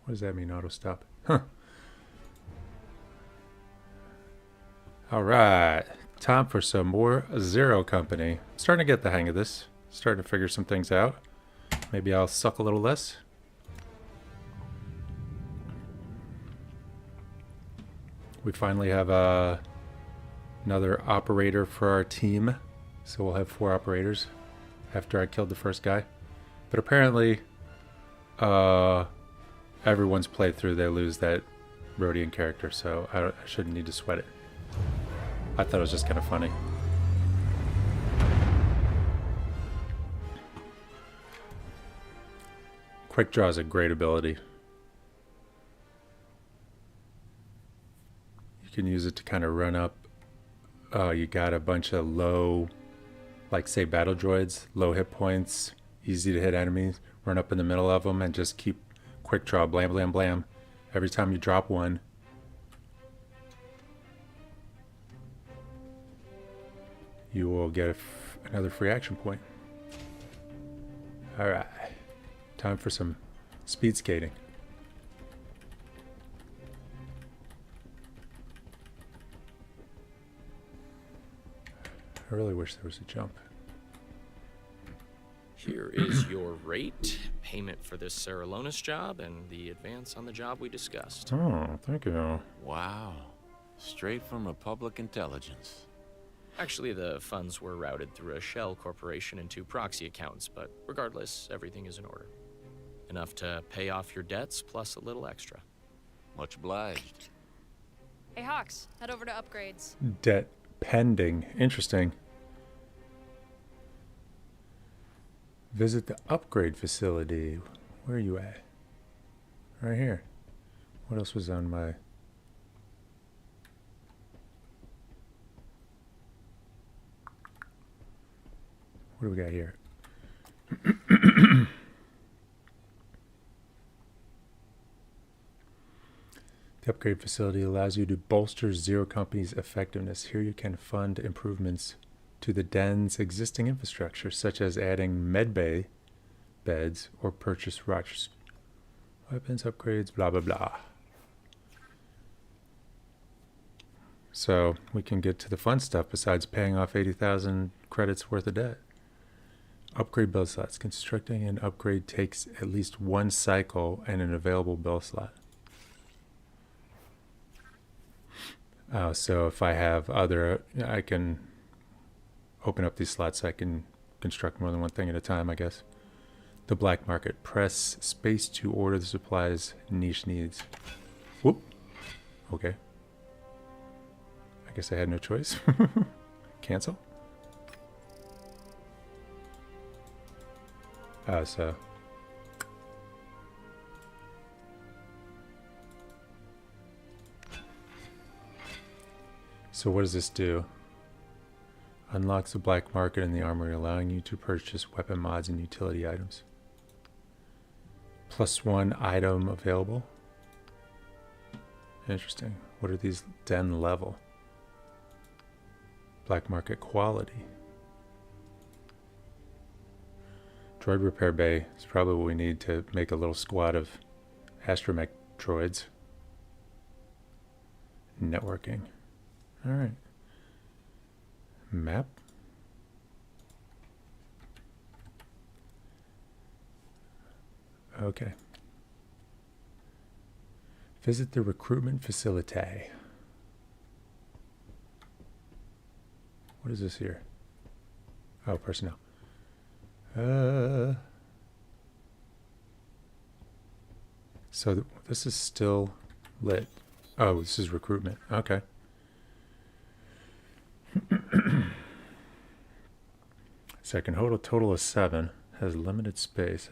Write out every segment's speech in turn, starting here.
What does that mean, auto stop? Huh. Alright. Time for some more Zero Company. Starting to get the hang of this. Starting to figure some things out. Maybe I'll suck a little less. We finally have another operator for our team. So we'll have 4 operators after I killed the first guy. But apparently, everyone's playthrough, they lose that Rhodian character, so I shouldn't need to sweat it. I thought it was just kind of funny. Quick Draw is a great ability. You can use it to kind of run up. You got a bunch of low, like say battle droids, low hit points, easy to hit enemies, run up in the middle of them and just keep Quick Draw, blam, blam, blam. Every time you drop one, you will get another free action point. Alright, time for some speed skating. I really wish there was a jump. Here is your rate, payment for this Saralonis job, and the advance on the job we discussed. Oh, thank you. Wow. Straight from Republic Intelligence. Actually, the funds were routed through a shell corporation into proxy accounts, but regardless, everything is in order. Enough to pay off your debts, plus a little extra. Much obliged. Hey, Hawks, head over to upgrades. Debt pending. Interesting. Visit the upgrade facility. Where are you at? Right here. What else was on my... What do we got here? The upgrade facility allows you to bolster Zero Company's effectiveness. Here you can fund improvements to the den's existing infrastructure, such as adding medbay beds or purchase rush weapons upgrades, blah, blah, blah. So we can get to the fun stuff besides paying off 80,000 credits worth of debt. Upgrade build slots. Constructing an upgrade takes at least 1 cycle and an available build slot. So if I have other, I can open up these slots so I can construct more than one thing at a time, I guess. The black market. Press space to order the supplies niche needs. Whoop. Okay. I guess I had no choice. Cancel. So what does this do? Unlocks the black market in the armory, allowing you to purchase weapon mods and utility items. +1 item available. Interesting. What are these? Den level. Black market quality. Droid repair bay is probably what we need to make a little squad of astromech droids. Networking. Alright. Map. Okay. Visit the recruitment facility. What is this here? Oh, personnel. So this is still lit. Oh, this is recruitment. Okay. Second hold a total of 7. Has limited space.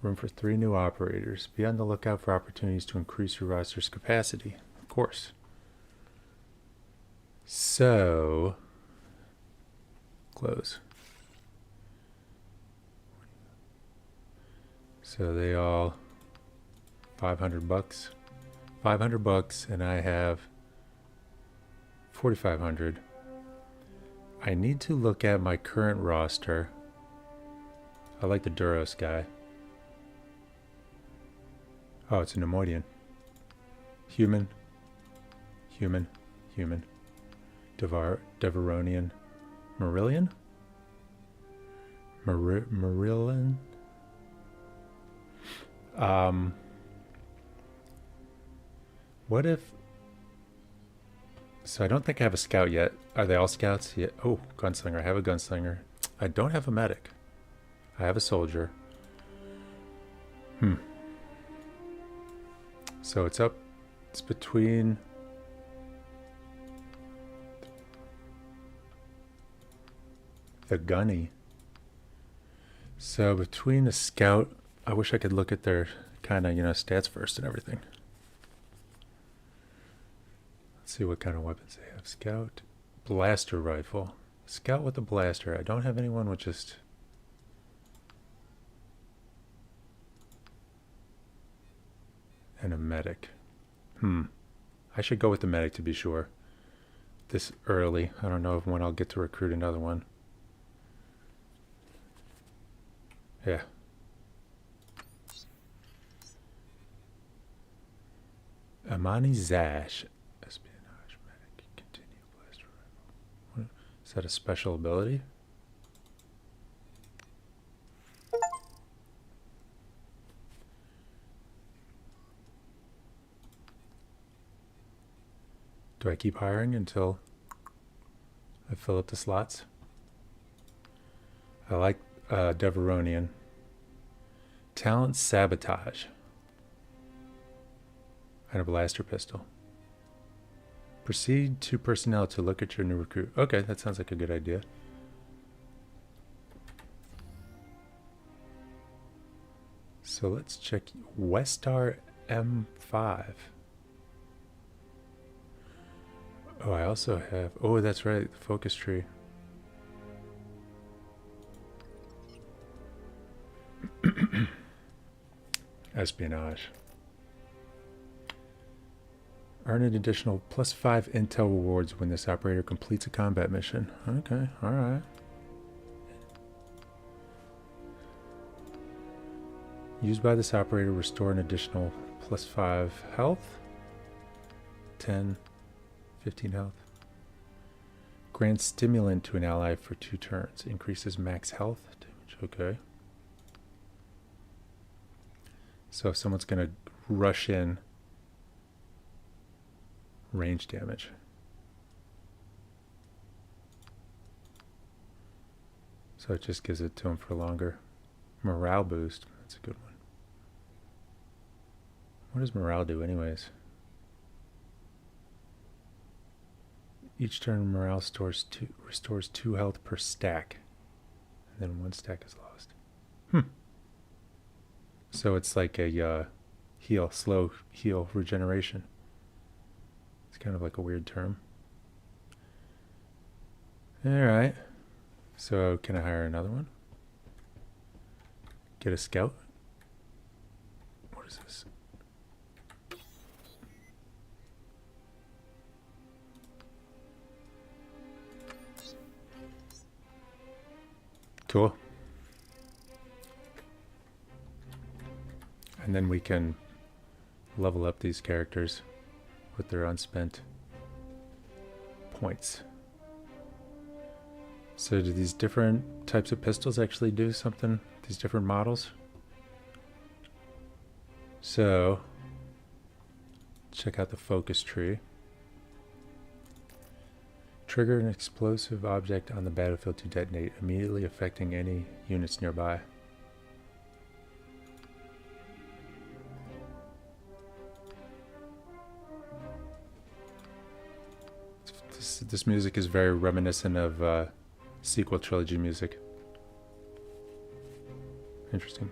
Room for 3 new operators. Be on the lookout for opportunities to increase your roster's capacity. Of course. So, close. So they all $500. 500 bucks, and I have 4,500. I need to look at my current roster. I like the Duros guy. Oh, it's a Nemoidian. Human. Human. Human. Deveronian. Marillion? Marillion? What if... So I don't think I have a scout yet. Are they all scouts? Yeah. Oh, gunslinger. I have a gunslinger. I don't have a medic. I have a soldier. So it's up. It's between... the gunny. So between the scout... I wish I could look at their kind of, stats first and everything. Let's see what kind of weapons they have. Scout. Blaster rifle. Scout with a blaster. I don't have anyone with just... and a medic. I should go with the medic to be sure. This early. I don't know when I'll get to recruit another one. Yeah. Amani Zash. Espionage medic. Continue blaster rifle. Is that a special ability? Do I keep hiring until I fill up the slots? I like Deveronian. Talent sabotage. And a blaster pistol. Proceed to personnel to look at your new recruit. Okay, that sounds like a good idea. So let's check Westar M5. Oh, I also have... Oh, that's right. The focus tree. Espionage. Earn an additional +5 intel rewards when this operator completes a combat mission. Okay, alright. Used by this operator, restore an additional +5 health. 10, 15 health. Grant stimulant to an ally for 2 turns. Increases max health damage. Okay. So if someone's going to rush in, range damage. So it just gives it to him for longer. Morale boost. That's a good one. What does morale do anyways? Each turn morale restores 2 health per stack. And then 1 stack is lost. So it's like a slow heal regeneration. It's kind of like a weird term. Alright. So can I hire another one? Get a scout? What is this? Cool. And then we can level up these characters with their unspent points. So do these different types of pistols actually do something? These different models? So, check out the focus tree. Trigger an explosive object on the battlefield to detonate, immediately affecting any units nearby. This music is very reminiscent of sequel trilogy music. Interesting.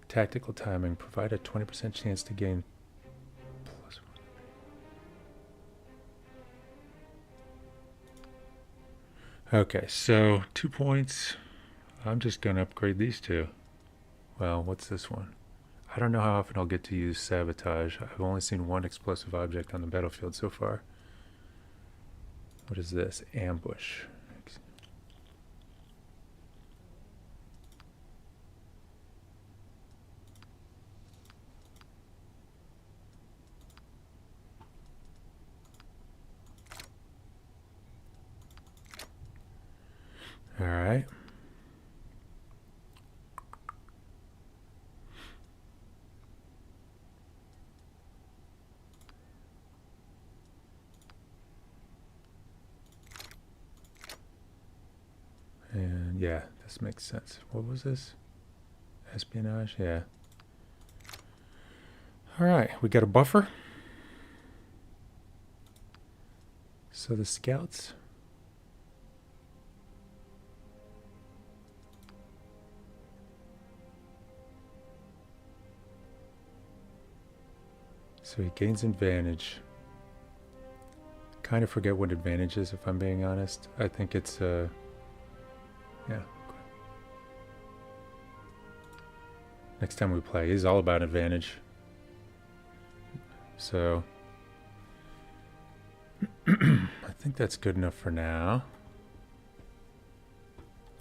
Tactical timing. Provide a 20% chance to gain +1. Okay, so 2 points. I'm just going to upgrade these 2. Well, what's this one? I don't know how often I'll get to use sabotage. I've only seen 1 explosive object on the battlefield so far. What is this? Ambush. All right. And yeah, this makes sense. What was this? Espionage? Yeah. All right, we got a buffer. So the scouts. So he gains advantage. Kind of forget what advantage is, if I'm being honest. I think it's yeah. Next time we play, he's all about advantage. So I think that's good enough for now.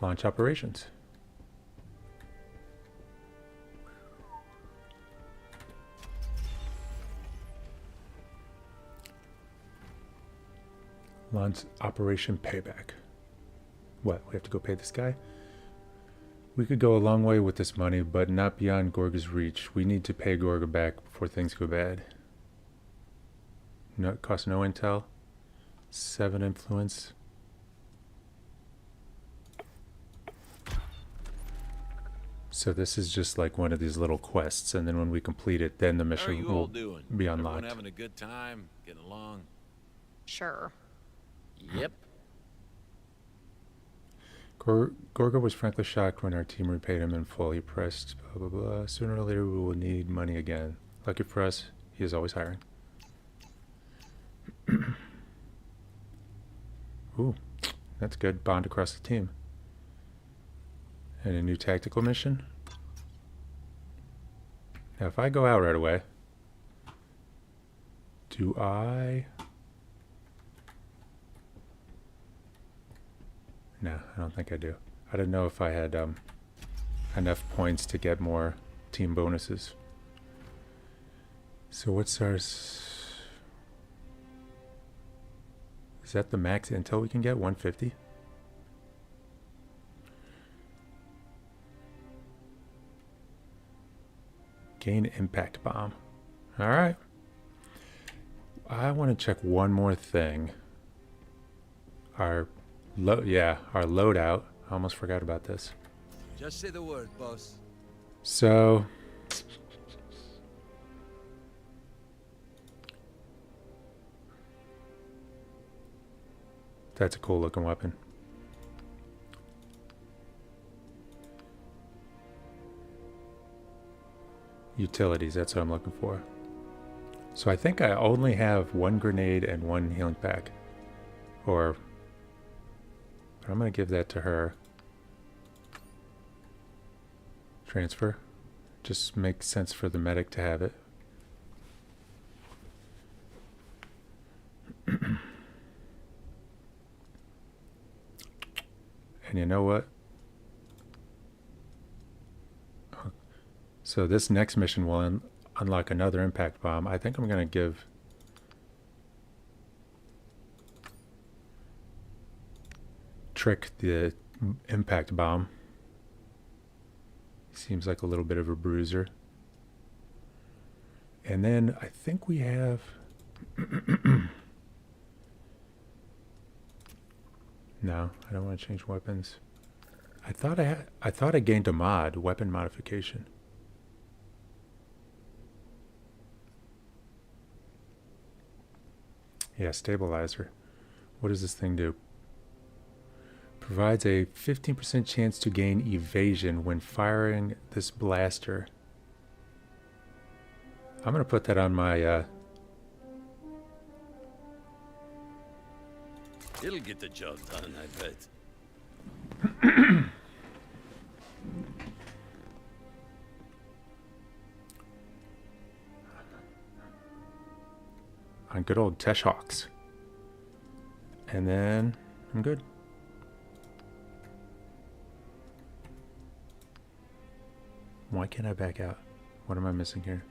Launch operations. Launch Operation Payback. What? We have to go pay this guy? We could go a long way with this money, but not beyond Gorga's reach. We need to pay Gorga back before things go bad. No, cost no intel. 7 influence. So this is just like one of these little quests, and then when we complete it, then the How are mission you all will doing? be Everyone unlocked. having a good time? Getting along? Sure. Yep. Gorga was frankly shocked when our team repaid him in full. He pressed, blah, blah, blah. Sooner or later, we will need money again. Lucky for us, he is always hiring. Ooh, that's good. Bond across the team. And a new tactical mission. Now, if I go out right away, do I... No, I don't think I do. I didn't know if I had enough points to get more team bonuses. So what's our... Is that the max intel we can get? 150? Gain impact bomb. Alright. I want to check one more thing. Our loadout. I almost forgot about this. Just say the word, boss. So that's a cool looking weapon. Utilities, that's what I'm looking for. So I think I only have 1 grenade and 1 healing pack. But I'm going to give that to her. Transfer. Just makes sense for the medic to have it. And you know what? So this next mission will unlock another impact bomb. I think I'm going to give Trick the impact bomb. Seems like a little bit of a bruiser. And then I think we have no, I don't want to change weapons. I thought I gained a mod, weapon modification. Yeah, stabilizer. What does this thing do? Provides a 15% chance to gain evasion when firing this blaster. I'm going to put that on my... It'll get the job done, I bet. on good old Tesh Hawks. And then I'm good. Why can't I back out? What am I missing here?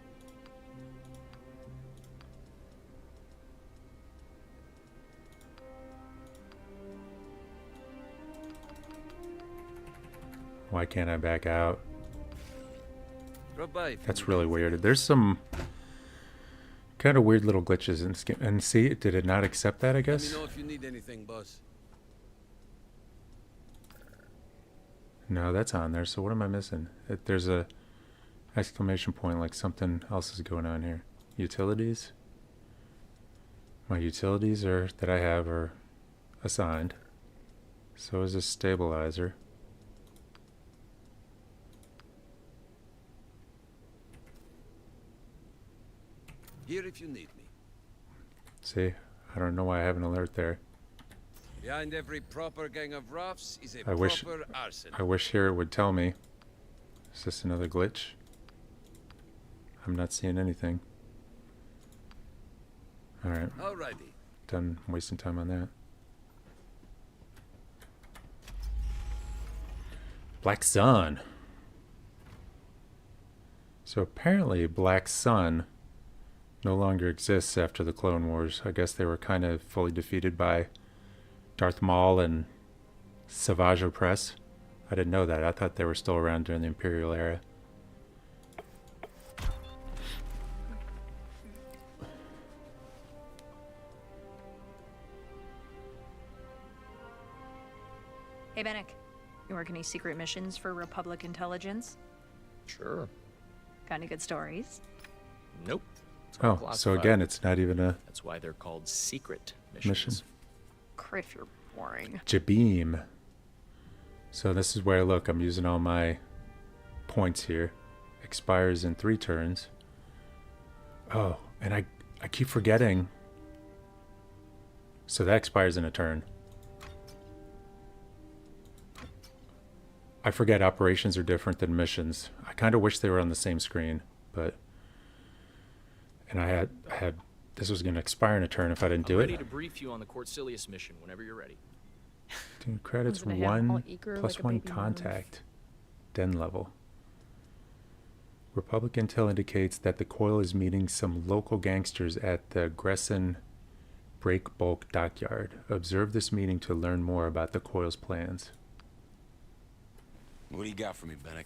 Why can't I back out? Drop by. if you That's need really anything. weird. There's some kind of weird little glitches in this game. And see, did it not accept that, I Let me guess? know if you need anything, boss. No, that's on there. So what am I missing? There's a exclamation point, like something else is going on here. Utilities? My utilities that I have are assigned. So is a stabilizer. Here if you need me. See, I don't know why I have an alert there. Behind every proper gang of roughs is a I wish- proper arson. I wish here it would tell me. Is this another glitch? I'm not seeing anything. Alright, Alrighty. done wasting time on that. Black Sun. So apparently Black Sun no longer exists after the Clone Wars. I guess they were kind of fully defeated by Darth Maul and Savage Opress. I didn't know that. I thought they were still around during the Imperial era. Hey, Bennick. You work any secret missions for Republic intelligence? Sure. Got any good stories? Nope. It's all Oh, so classified. again, it's not even a That's why they're called secret missions. mission. Criff, you're boring. Jabeam. So this is where, look, I'm using all my points here. Expires in 3 turns. Oh, and I keep forgetting. So that expires in a turn. I forget operations are different than missions. I kind of wish they were on the same screen, but... And I had this was going to expire in a turn if I didn't I'm do ready it. to brief you on the Cortilius mission whenever you're ready. Dude, credits Was it a him, all 1 eager plus like a 1 baby moose? contact. Den level. Republic Intel indicates that the Coil is meeting some local gangsters at the Gresson Break Bulk Dockyard. Observe this meeting to learn more about the Coil's plans. What do you got for me, Bennick?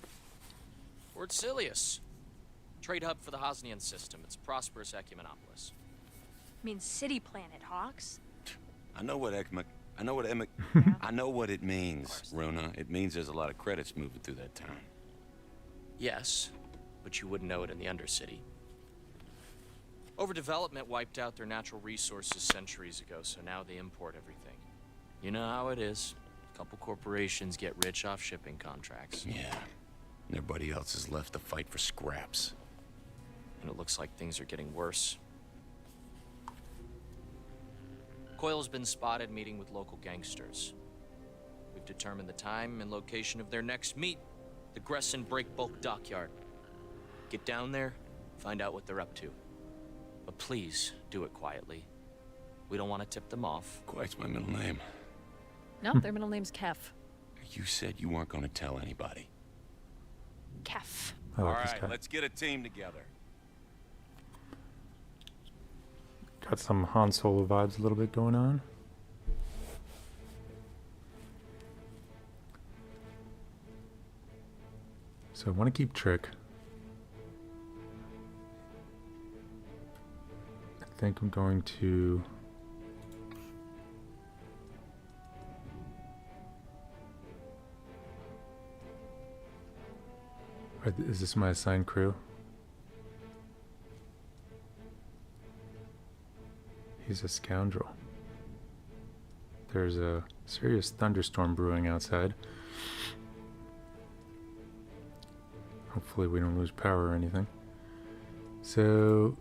Cortilius. Trade hub for the Hosnian system. It's prosperous Ecumenopolis. Means city planet, Hawks. I know what I know what it means, Runa. It means there's a lot of credits moving through that town. Yes, but you wouldn't know it in the Undercity. Overdevelopment wiped out their natural resources centuries ago, so now they import everything. You know how it is. A couple corporations get rich off shipping contracts. Yeah. And everybody else is left to fight for scraps. And it looks like things are getting worse. Coil's been spotted meeting with local gangsters. We've determined the time and location of their next meet, the Gresson Break Bulk Dockyard. Get down there, find out what they're up to. But please, do it quietly. We don't want to tip them off. Quiet's my middle name. No, their middle name's Kef. You said you weren't going to tell anybody. Kef. I like this guy. let's get a team together. Got some Han Solo vibes a little bit going on. So I want to keep Trick. I think I'm going to... Is this my assigned crew? He's a scoundrel. There's a serious thunderstorm brewing outside. Hopefully we don't lose power or anything. So...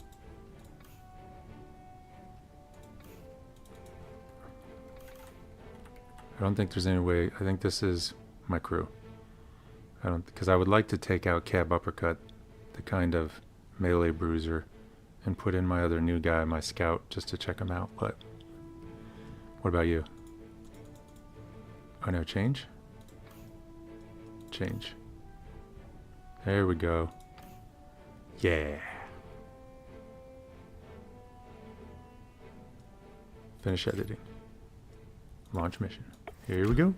I don't think there's any way... I think this is my crew. Because I would like to take out Cab Uppercut, the kind of melee bruiser, and put in my other new guy, my scout, just to check him out. But what about you? Oh no, change? Change. There we go. Yeah. Finish editing. Launch mission. Here we go.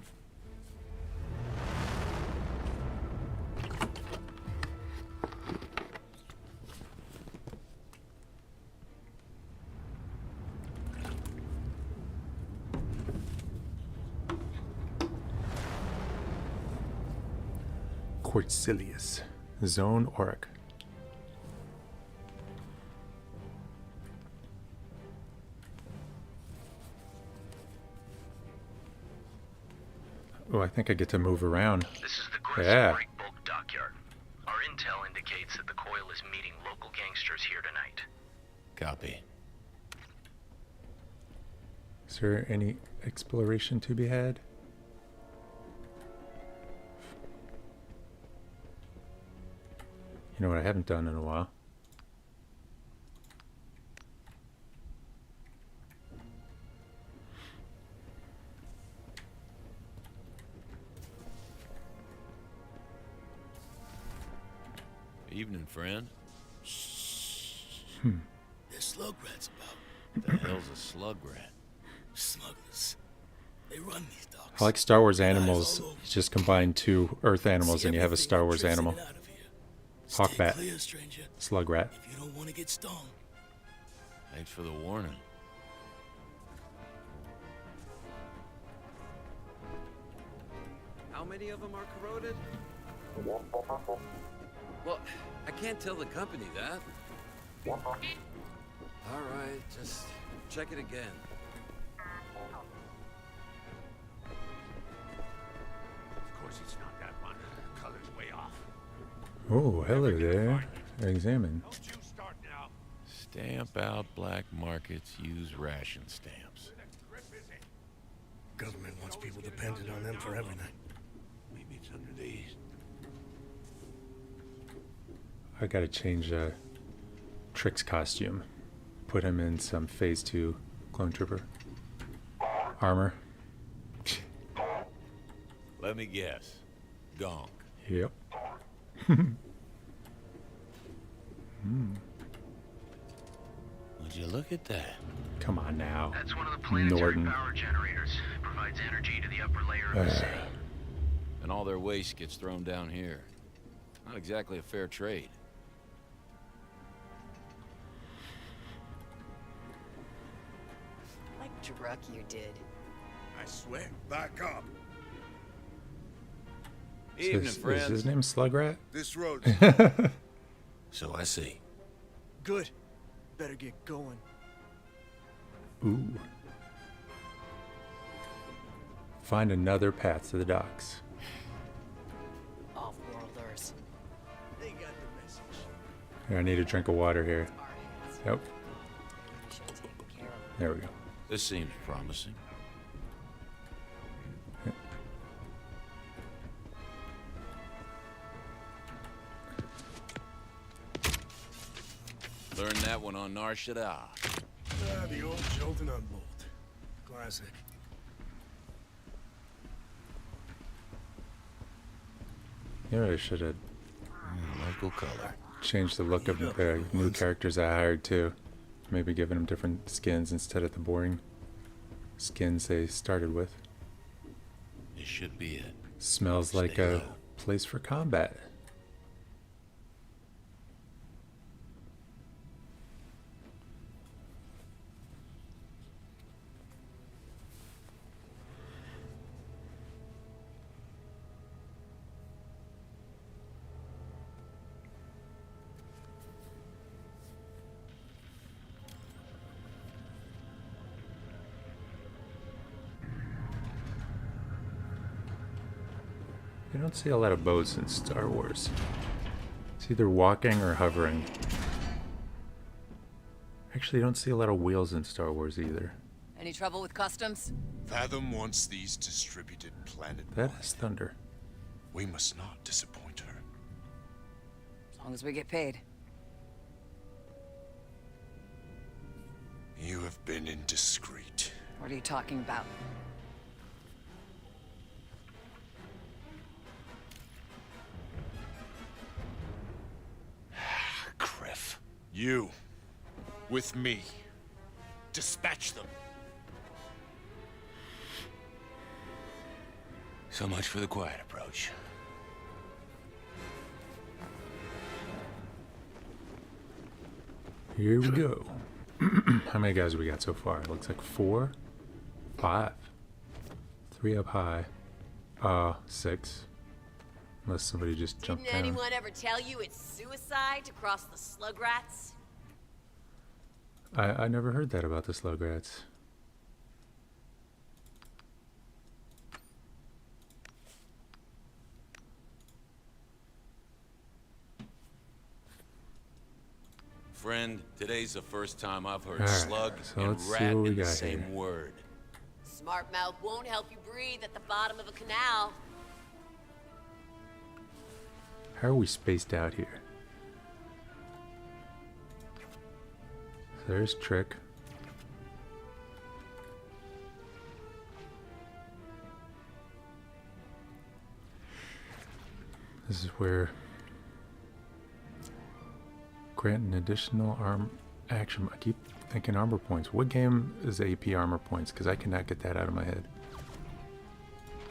Cortilius. Zone Auric. Oh, I think I get to move around. This is the Grissom Yeah. Break Bulk Dockyard. Our intel indicates that the Coil is meeting local gangsters here tonight. Copy. Is there any exploration to be had? You know what I haven't done in a while? Evening, friend. There's slug rats about. The hell's a slug rat? Smugglers. They run these docks. I like Star Wars animals. You just combine two Earth animals and you have a Star Wars animal. Hawkbat. Clear, stranger, Slug rat. if you don't want to get stung. Thanks for the warning. How many of them are corroded? Well, I can't tell the company that. All right, just check it again. Of course it's not that one. The color's way off. Oh, hello there. Examine. Don't you start now. Stamp out black markets, use ration stamps. Government wants people dependent on them for everything. Maybe it's under these. I gotta change Trick's costume. Put him in some Phase 2 clone trooper armor. Let me guess. Gonk. Yep. Would you look at that? Come on now. That's one of the planetary Norton. power generators. It provides energy to the upper layer of the city. And all their waste gets thrown down here. Not exactly a fair trade. Like Druck you did. I swear. Back up. Evening, Is friends. his name Slugrat? This road. So I see. Good. Better get going. Ooh. Find another path to the docks. Off-worlders. They got the message. Here, I need a drink of water here. Our heads. Yep. We should take care of There we go. This seems promising. Learned that one on Nar Shaddaa. Ah, the old jolt and unbolt. Classic. Yeah, I should have Local color. changed the look of the new characters I hired too. Maybe giving them different skins instead of the boring skins they started with. This should be it. Smells like Stay a low. place for combat. You don't see a lot of boats in Star Wars. It's either walking or hovering. Actually, you don't see a lot of wheels in Star Wars either. Any trouble with customs? Fathom wants these distributed planet. That is thunder. We must not disappoint her. As long as we get paid. You have been indiscreet. What are you talking about? Criff. You. With me. Dispatch them. So much for the quiet approach. Here we go. How many guys we got so far? It looks like 4, 5, 3 up high, 6, Unless somebody just jumped Didn't down. anyone ever tell you it's suicide to cross the slug rats? I never heard that about the slug rats. Friend, today's the first time I've heard All right, slug so and let's see rat what we in the got same here. word. Smart mouth won't help you breathe at the bottom of a canal. How are we spaced out here? So there's Trick. This is where grant an additional action. I keep thinking armor points. What game is AP armor points? Because I cannot get that out of my head.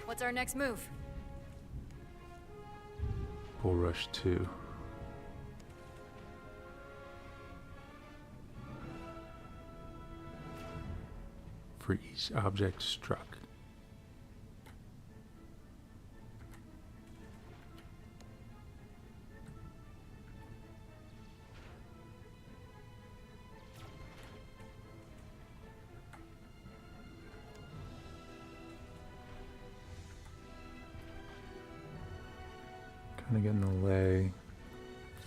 What's our next move? Bull Rush 2. For each object struck. Kind of getting the lay.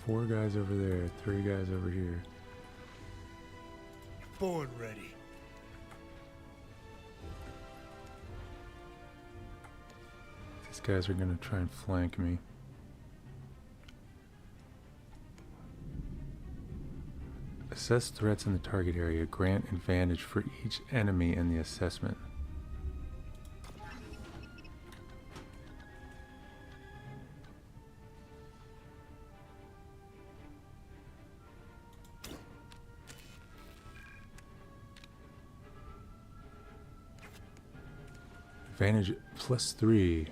4 guys over there, 3 guys over here. Born ready. These guys are gonna try and flank me. Assess threats in the target area. Grant advantage for each enemy in the assessment. Advantage +3.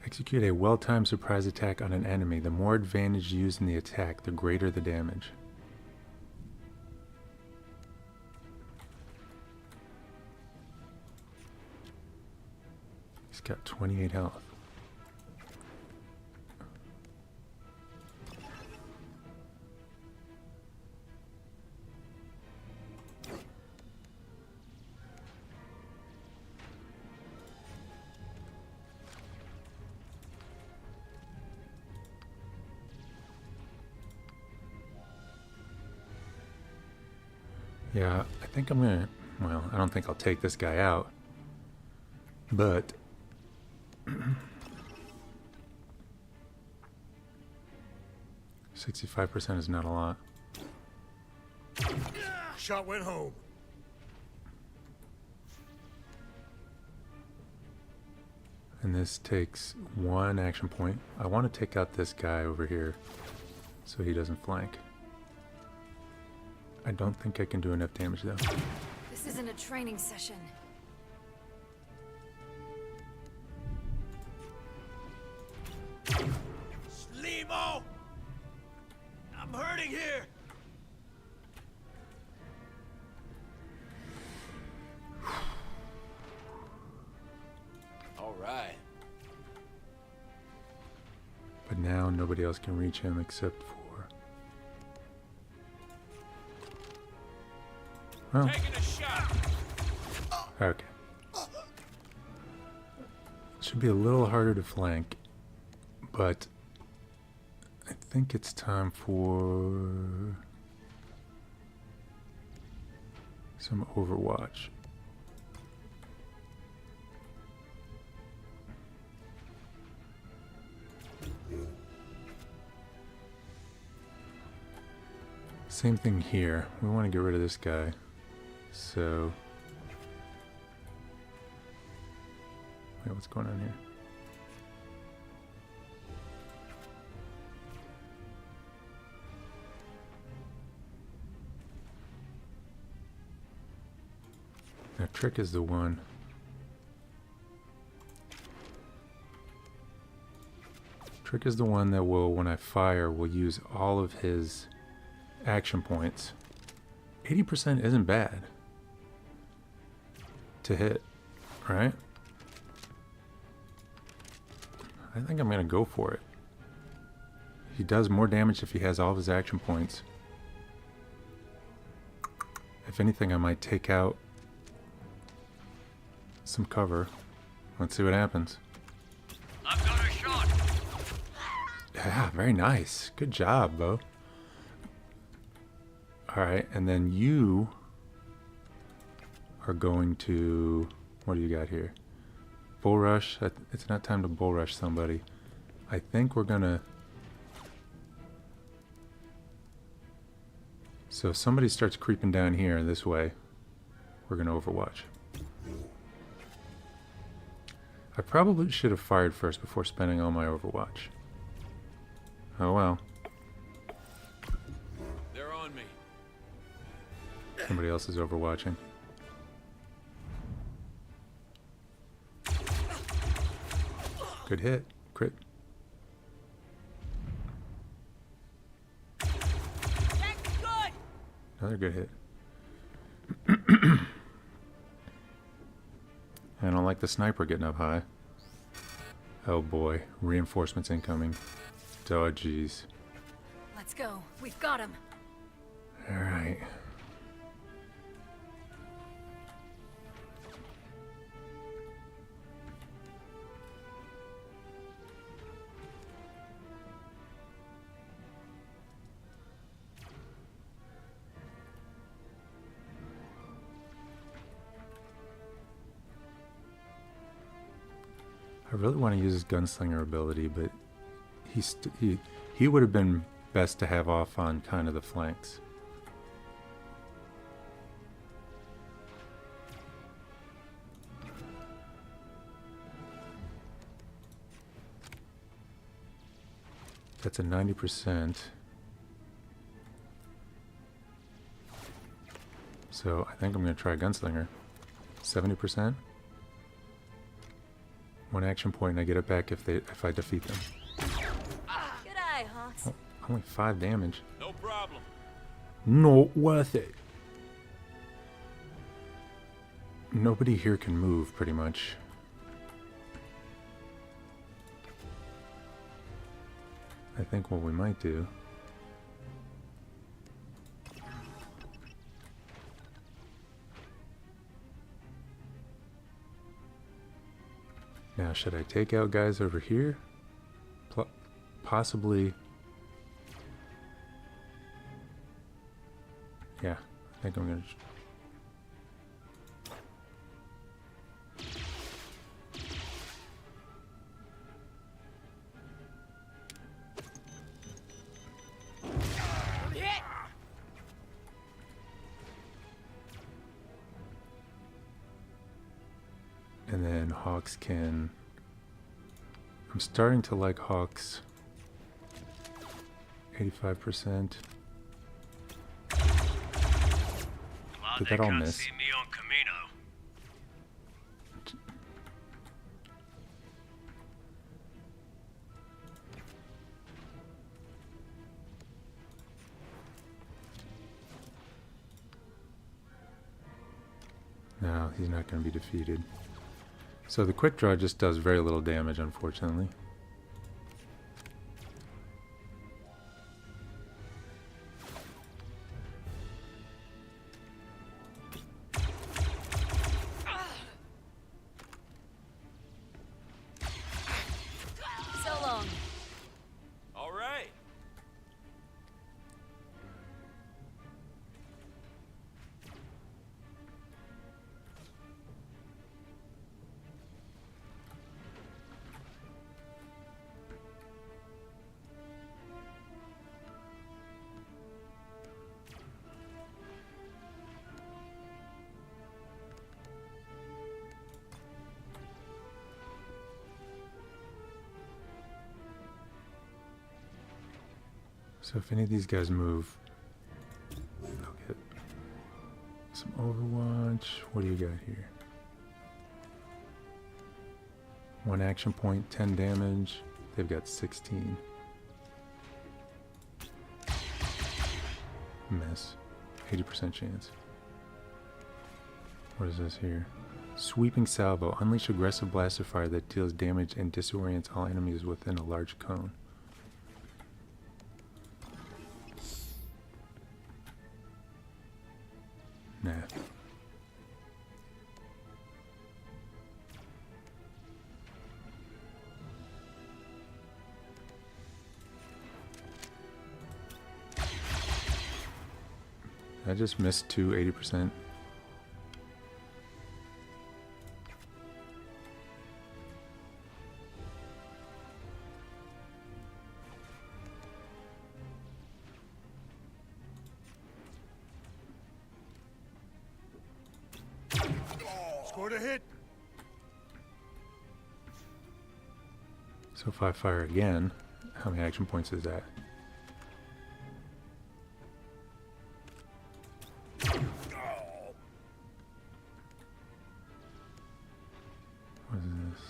Execute a well-timed surprise attack on an enemy. The more advantage used in the attack, the greater the damage. He's got 28 health. Yeah, I think I'm gonna, well, I don't think I'll take this guy out, but 65% is not a lot. Shot went home. And this takes 1 action point. I want to take out this guy over here so he doesn't flank. I don't think I can do enough damage though. This isn't a training session. Limo! I'm hurting here! All right. But now nobody else can reach him except for... Well, Taking a shot! okay. Should be a little harder to flank, but I think it's time for some Overwatch. Same thing here. We want to get rid of this guy. So, wait, what's going on here? Now, Trick is the one. Trick is the one that will, when I fire, will use all of his action points 80% isn't bad to hit, right? I think I'm gonna go for it. He does more damage if he has all of his action points. If anything, I might take out some cover. Let's see what happens. I've got a shot. Yeah, very nice. Good job, Bo. Alright, and then you are going to... What do you got here? Bull rush. It's not time to bull rush somebody. I think we're gonna... So if somebody starts creeping down here this way, we're gonna overwatch. I probably should have fired first before spending all my overwatch. Oh well. They're on me. Somebody else is overwatching. Good hit. Crit. Another good hit. I don't like the sniper getting up high. Oh boy. Reinforcements incoming. Oh jeez. Let's go. We've got him. Alright. I really want to use his gunslinger ability, but he would have been best to have off on kind of the flanks. That's a 90%. So I think I'm going to try gunslinger. 70%. One action point and I get it back if I defeat them. Good eye, Hawks. Oh, only 5 damage. No problem. Not worth it. Nobody here can move, pretty much. I think what we might do... Now, should I take out guys over here? Possibly... Yeah, I think I'm gonna... And then Hawks can... I'm starting to like Hawks. 85%. Did that all miss? See me on Camino. No, he's not going to be defeated. So the quick draw just does very little damage, unfortunately. So long. All right. So if any of these guys move, I'll get some Overwatch. What do you got here? 1 action point, 10 damage. They've got 16. Miss. 80% chance. What is this here? Sweeping salvo. Unleash aggressive blast of fire that deals damage and disorients all enemies within a large cone. Nah. I just missed 80%. Scored a hit. So if I fire again, how many action points is that? What is this?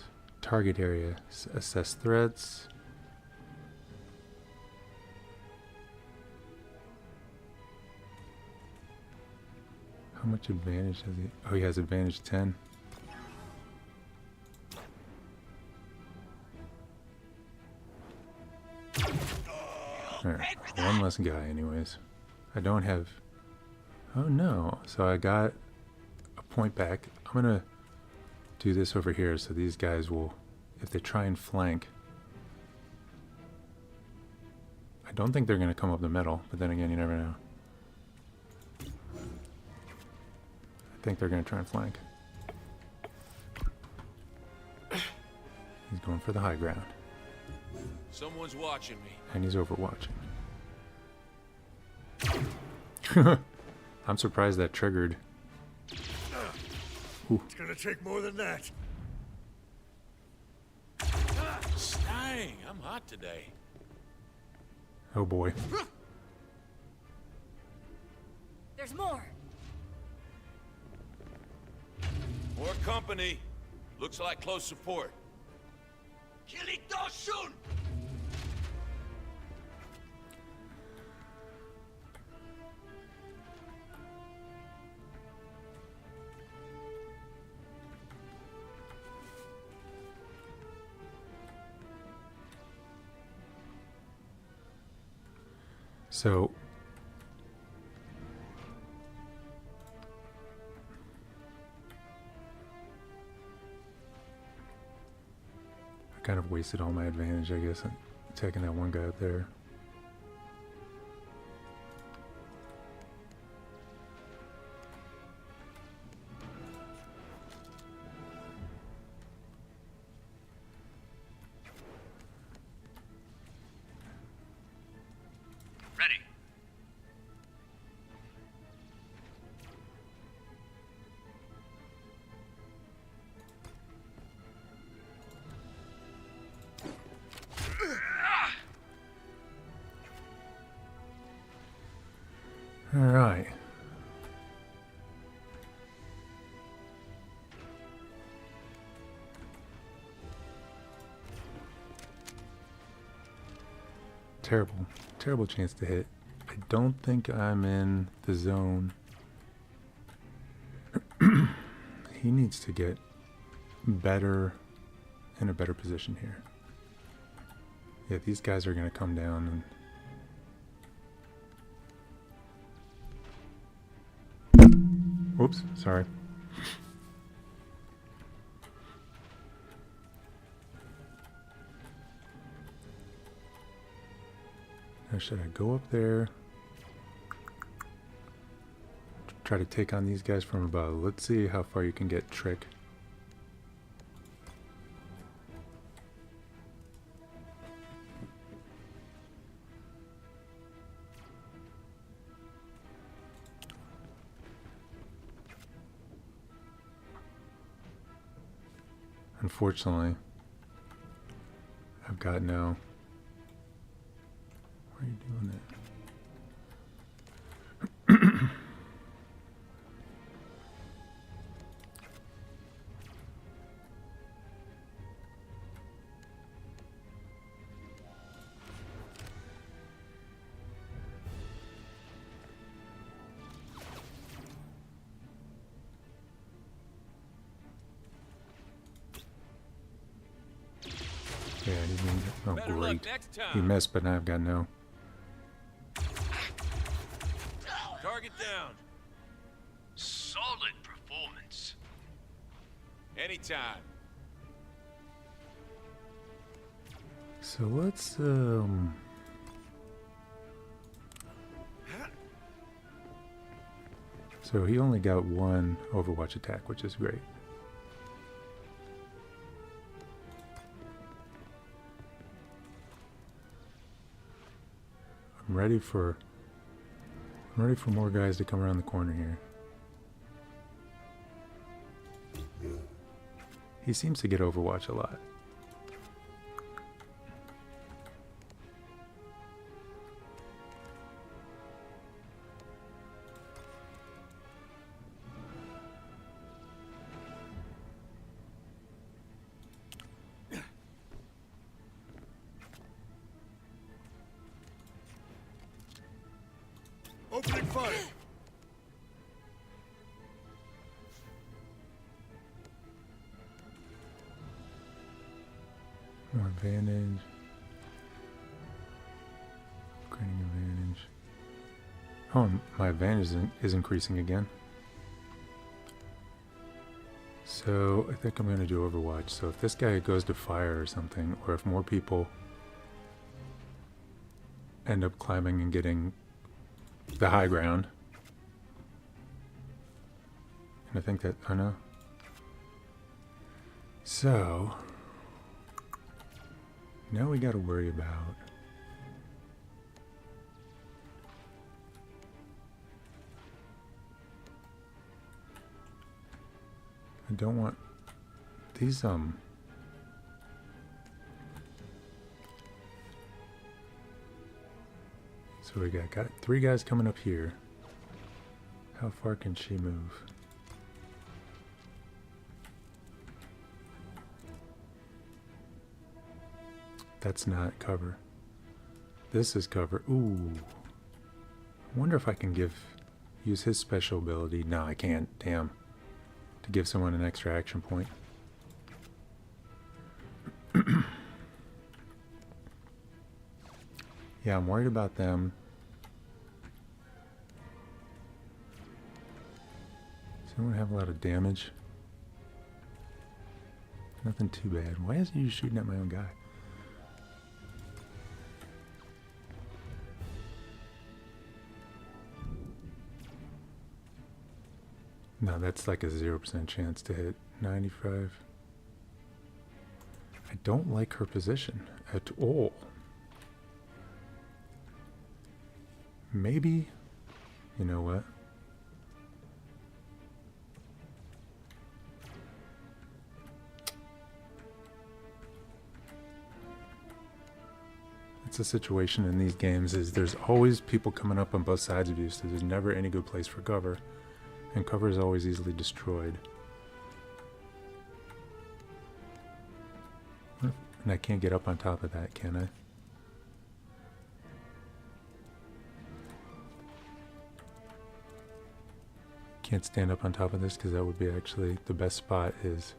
Target area. Assess threats. How much advantage has he? Oh, he has advantage 10. Alright, one less guy anyways. I don't have... Oh no, so I got a point back. I'm gonna do this over here so these guys will, if they try and flank... I don't think they're gonna come up the middle, but then again, you never know. I think they're gonna try and flank. He's going for the high ground. Someone's watching me. And he's overwatching. I'm surprised that triggered. Ooh. It's gonna take more than that. Dang, I'm hot today. Oh boy. There's more. More company. Looks like close support. Kill it, don't shoot! So I kind of wasted all my advantage, I guess, taking that one guy up there. Ready. All right. Terrible chance to hit. I don't think I'm in the zone. He needs to get better, in a better position here. Yeah, these guys are going to come down and... Whoops, sorry. Now should I go up there? Try to take on these guys from above. Let's see how far you can get Trick. Unfortunately, I've got no... Why are you doing that? Yeah, he didn't. Oh, Better luck great. next time. He missed, but now I've got no. Target down. Solid performance. Anytime. So let's So he only got one Overwatch attack, which is great. I'm ready for more guys to come around the corner here. He seems to get Overwatch a lot. Opening fire. More advantage. Upgrading advantage. Oh, my advantage is increasing again. So I think I'm going to do Overwatch. So if this guy goes to fire or something, or if more people end up climbing and getting the high ground. And I think that, I know. So now we got to worry about I don't want these So we got 3 guys coming up here. How far can she move? That's not cover. This is cover. Ooh. I wonder if I can use his special ability. No, I can't. Damn. To give someone an extra action point. Yeah, I'm worried about them. Does anyone have a lot of damage? Nothing too bad. Why isn't you shooting at my own guy? No, that's like a 0% chance to hit. 95. I don't like her position at all. Maybe, you know what? It's a situation in these games is there's always people coming up on both sides of you, so there's never any good place for cover. And cover is always easily destroyed. And I can't get up on top of that, can I? Can't stand up on top of this because that would be actually the best spot is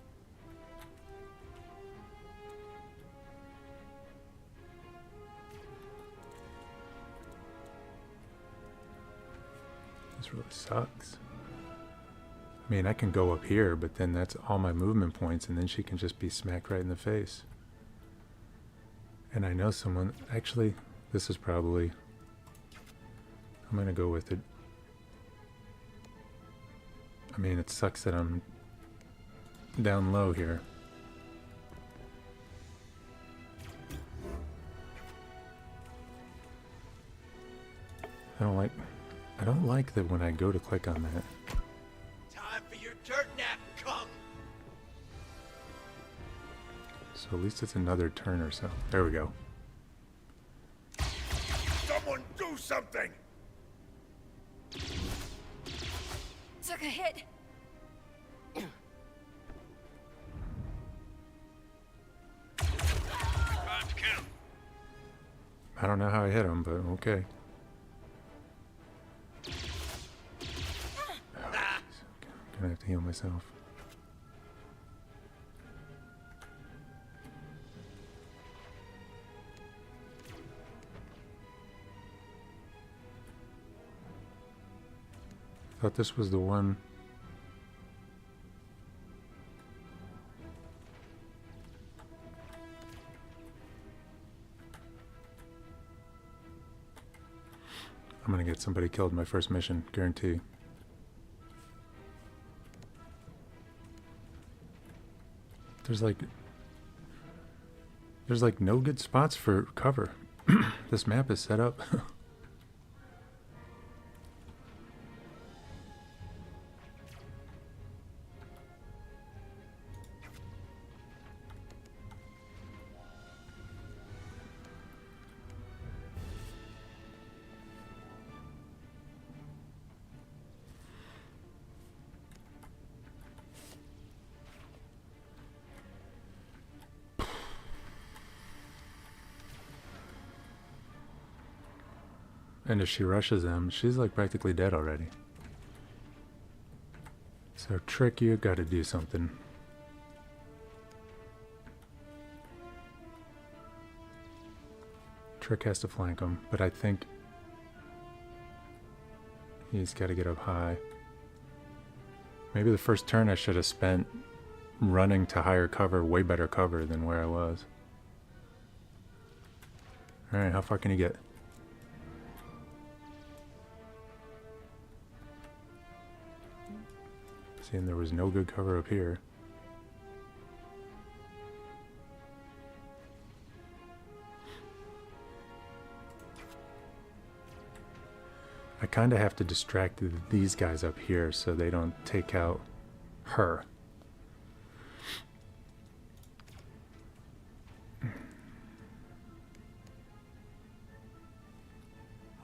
this really sucks. I mean, I can go up here, but then that's all my movement points, and then she can just be smacked right in the face. And I know someone, actually, this is probably, I'm going to go with it. I mean, it sucks that I'm down low here. I don't like that when I go to click on that. Time for your dirt nap, come. So at least it's another turn or so. There we go. Someone do something! Took a hit. Time to kill. I don't know how I hit him, but okay. Gonna have to heal myself. thought this was the one. I'm gonna get somebody killed in my first mission, guarantee. There's like no good spots for cover. This map is set up. And if she rushes them, she's like practically dead already. So Trick, you gotta do something. Trick has to flank him, but I think he's gotta get up high. Maybe the first turn I should have spent running to higher cover, way better cover than where I was. Alright, how far can you get? Seeing there was no good cover up here. I kind of have to distract these guys up here so they don't take out her.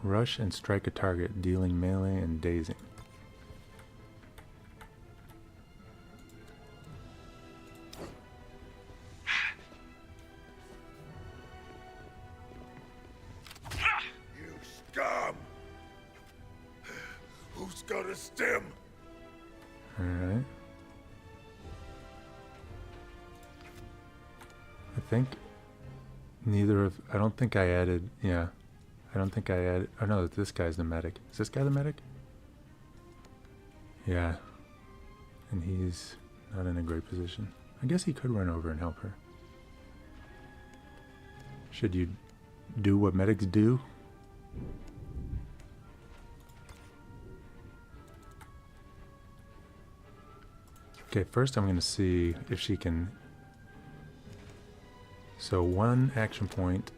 Rush and strike a target, dealing melee and dazing. Stem. Alright. I think neither of... I don't think I added... Yeah. I don't think I added... Oh no, this guy's the medic. Is this guy the medic? Yeah. And he's not in a great position. I guess he could run over and help her. Should you do what medics do? Okay, first I'm going to see if she can... So 1 action point.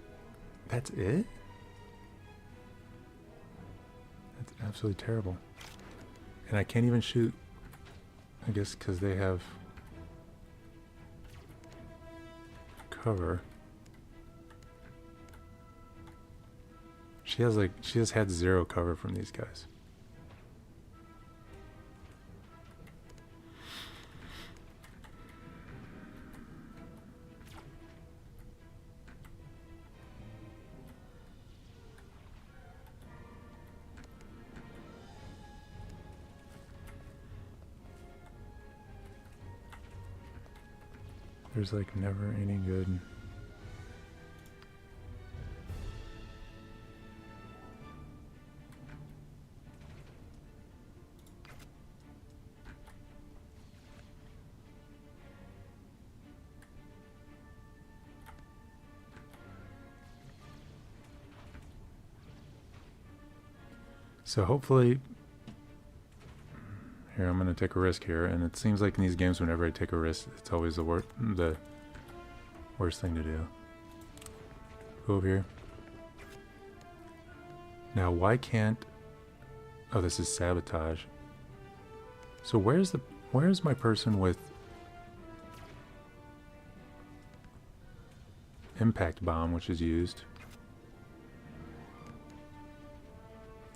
That's it? That's absolutely terrible. And I can't even shoot, I guess because they have cover. She has had 0 cover from these guys. There's like never any good. So hopefully, here I'm going to take a risk here, and it seems like in these games whenever I take a risk, it's always the worst thing to do. Go over here. Now why can't... Oh, this is sabotage. So where's my person with impact bomb, which is used?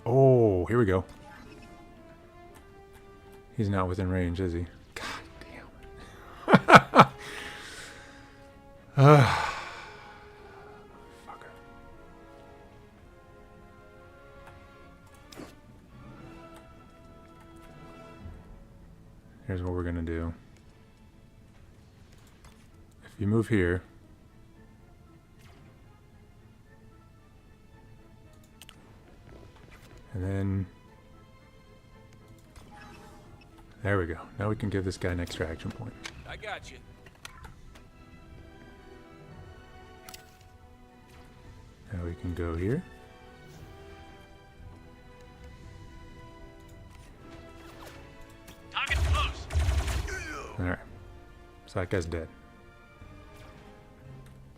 Oh, here we go. He's not within range, is he? God damn it. Fucker. Here's what we're gonna do. If you move here, and then There we go. Now we can give this guy an extraction point. I got you. Now we can go here. Target close. Alright. So that guy's dead.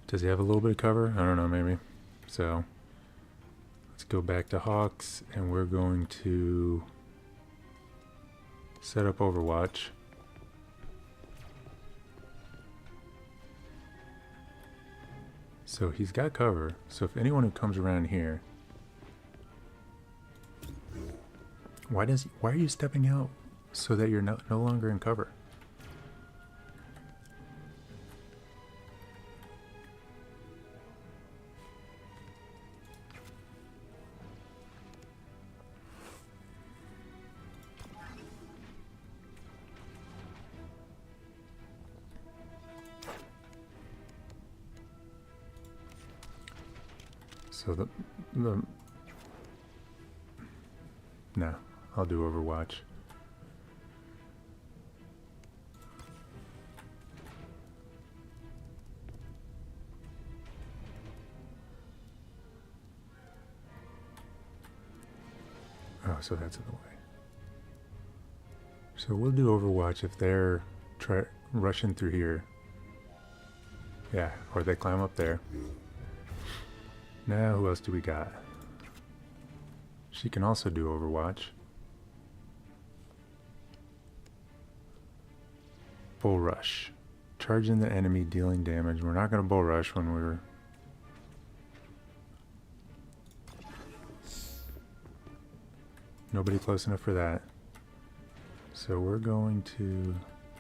Does he have a little bit of cover? I don't know, maybe. So let's go back to Hawks and we're going to set up Overwatch. So he's got cover. So if anyone who comes around here, why are you stepping out so that you're no longer in cover? So no, I'll do Overwatch. Oh, so that's in the way. So we'll do Overwatch if they're rushing through here. Yeah, or they climb up there. Now, who else do we got? She can also do Overwatch. Bull Rush. Charging the enemy, dealing damage. We're not going to Bull Rush when we're... Nobody close enough for that. So we're going to...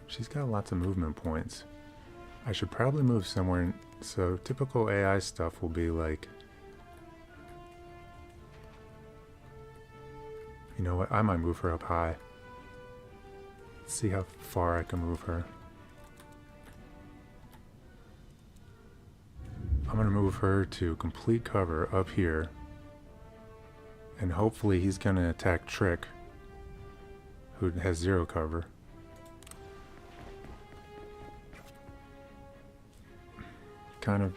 She's got lots of movement points. I should probably move somewhere. So typical AI stuff will be like... You know what? I might move her up high. Let's see how far I can move her. I'm going to move her to complete cover up here. And hopefully he's going to attack Trick, who has 0 cover. Kind of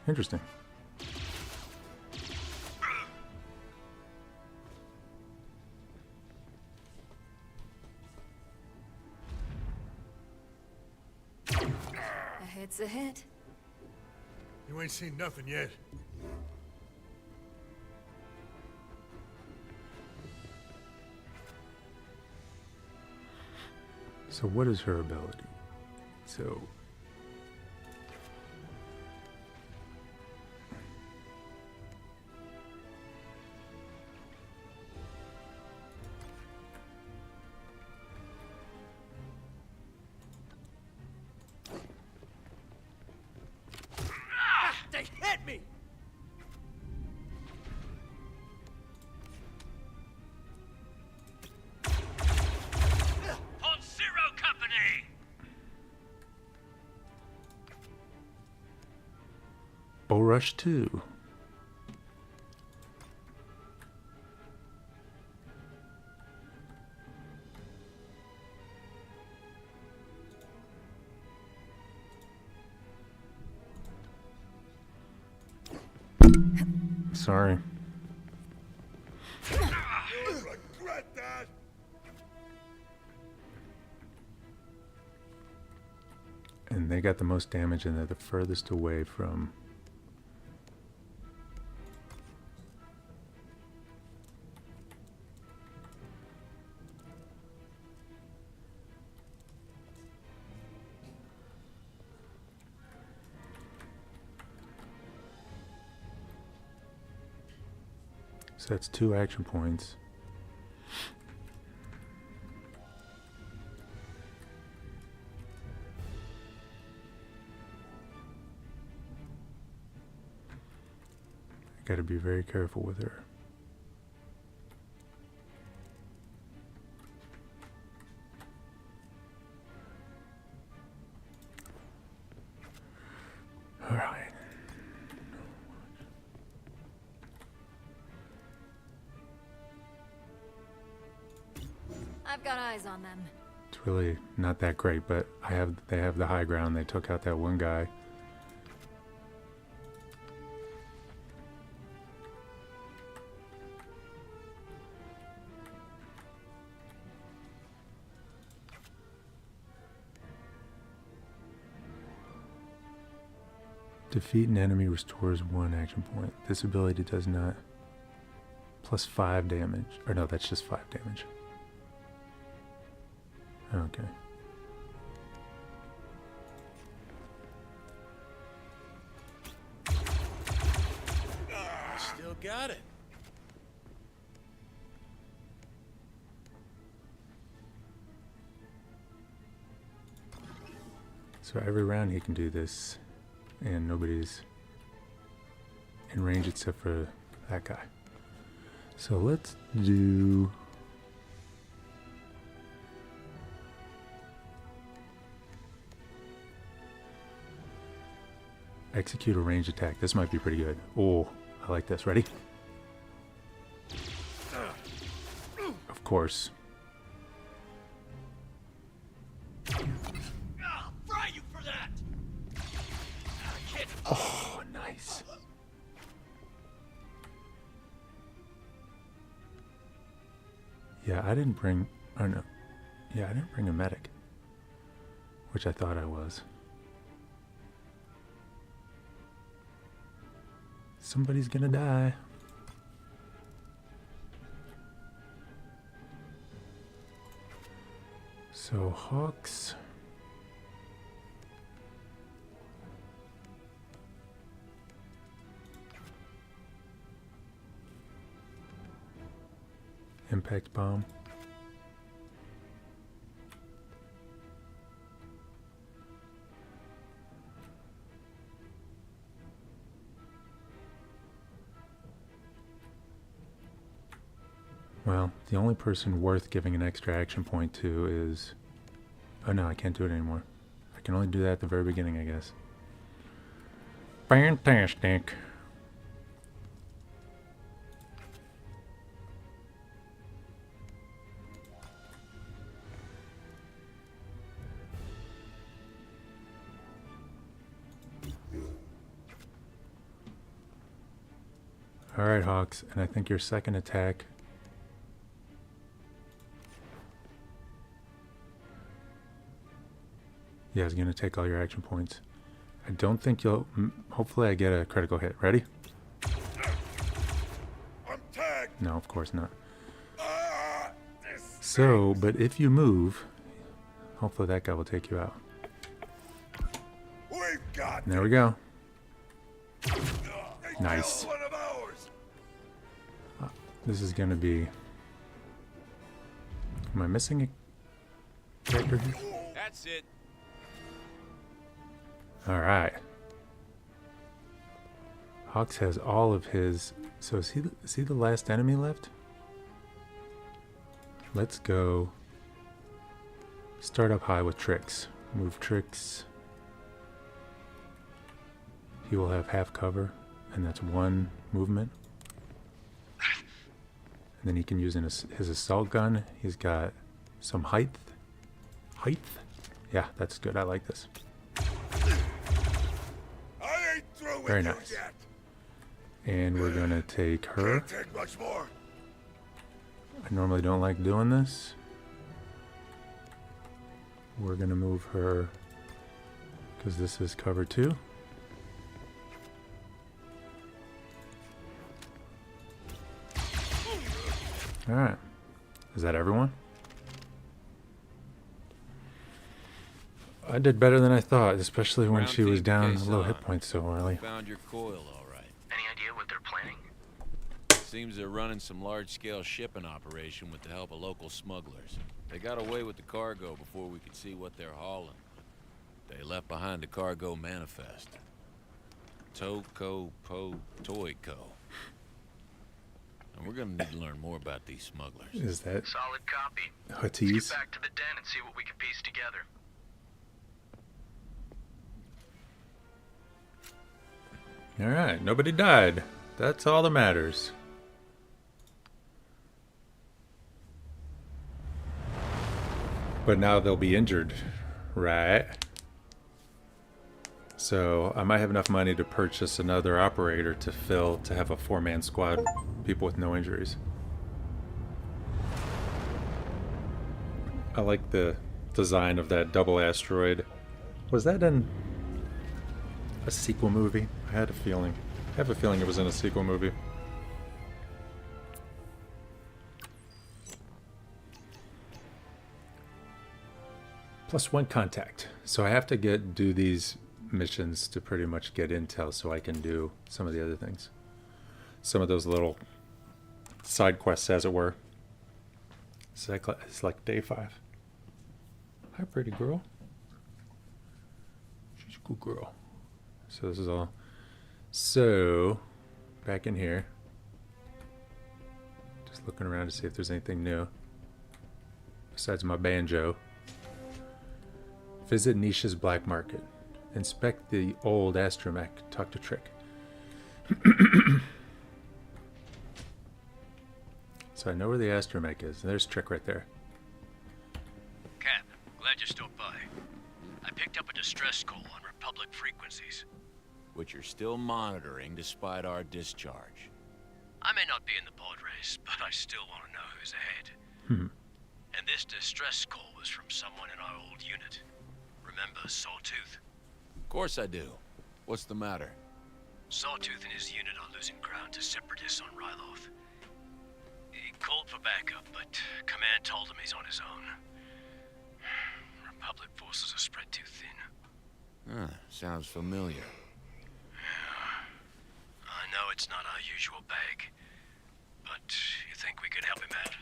interesting. A hit's a hit. You ain't seen nothing yet. So what is her ability? So They hit me! On Zero Company! Bull Rush 2. Sorry. You'll regret that. And they got the most damage and they're the furthest away from... So that's 2 action points. I gotta be very careful with her. All right. I've got eyes on them. It's really not that great, but they have the high ground. They took out that one guy. Defeat an enemy restores 1 action point. This ability does not. Plus 5 damage. Or no, that's just 5 damage. Okay. Still got it. So every round he can do this, and nobody's in range except for that guy. So let's do... execute a ranged attack. This might be pretty good. Oh, I like this. Ready? Of course. Fry you for that! Oh, nice. Yeah, I didn't bring... Oh, no. Yeah, I didn't bring a medic. Which I thought I was. Somebody's gonna die. So, Hawks... Impact bomb. Well, the only person worth giving an extra action point to is... Oh no, I can't do it anymore. I can only do that at the very beginning, I guess. Fantastic. Alright, Hawks, and I think your second attack... Yeah, it's going to take all your action points. I don't think you'll... Hopefully I get a critical hit. Ready? I'm tagged. No, of course not. So, but if you move, hopefully that guy will take you out. We've got And there we go. Nice. one of ours. This is going to be... Am I missing a character here? That's it. Alright. Hawks has all of his... So is he the last enemy left? Let's go... Start up high with Tricks. Move Tricks. He will have half cover, and that's 1 movement. And then he can use his assault gun. He's got some height. Height? Yeah, that's good. I like this. Very nice. And we're gonna take her. Take much more. I normally don't like doing this. We're gonna move her because this is cover 2. Alright. Is that everyone? I did better than I thought, especially when she was down low hit points so early. Found your coil, all right. Any idea what they're planning? Seems they're running some large-scale shipping operation with the help of local smugglers. They got away with the cargo before we could see what they're hauling. They left behind a cargo manifest. Toco Po Toyco. And we're gonna need to learn more about these smugglers. Is that Solid copy. Huttese? Let's get back to the den and see what we can piece together. Alright, nobody died. That's all that matters. But now they'll be injured, right? So I might have enough money to purchase another operator to have a 4-man squad, people with no injuries. I like the design of that double asteroid. Was that in a sequel movie? I had a feeling. I have a feeling it was in a sequel movie. +1 contact. So I have to do these missions to pretty much get intel so I can do some of the other things. Some of those little side quests, as it were. It's like day 5. Hi, pretty girl. She's a good girl. So this is all. So, back in here. Just looking around to see if there's anything new. Besides my banjo. Visit Nisha's black market. Inspect the old astromech. Talk to Trick. So I know where the astromech is. There's Trick right there. Cap, glad you stopped by. I picked up a distress call on Republic frequencies. Which you're still monitoring despite our discharge. I may not be in the pod race, but I still want to know who's ahead. And this distress call was from someone in our old unit. Remember Sawtooth? Of course I do. What's the matter? Sawtooth and his unit are losing ground to separatists on Ryloth. He called for backup, but command told him he's on his own. Republic forces are spread too thin. Sounds familiar. I know it's not our usual bag, but you think we could help him out?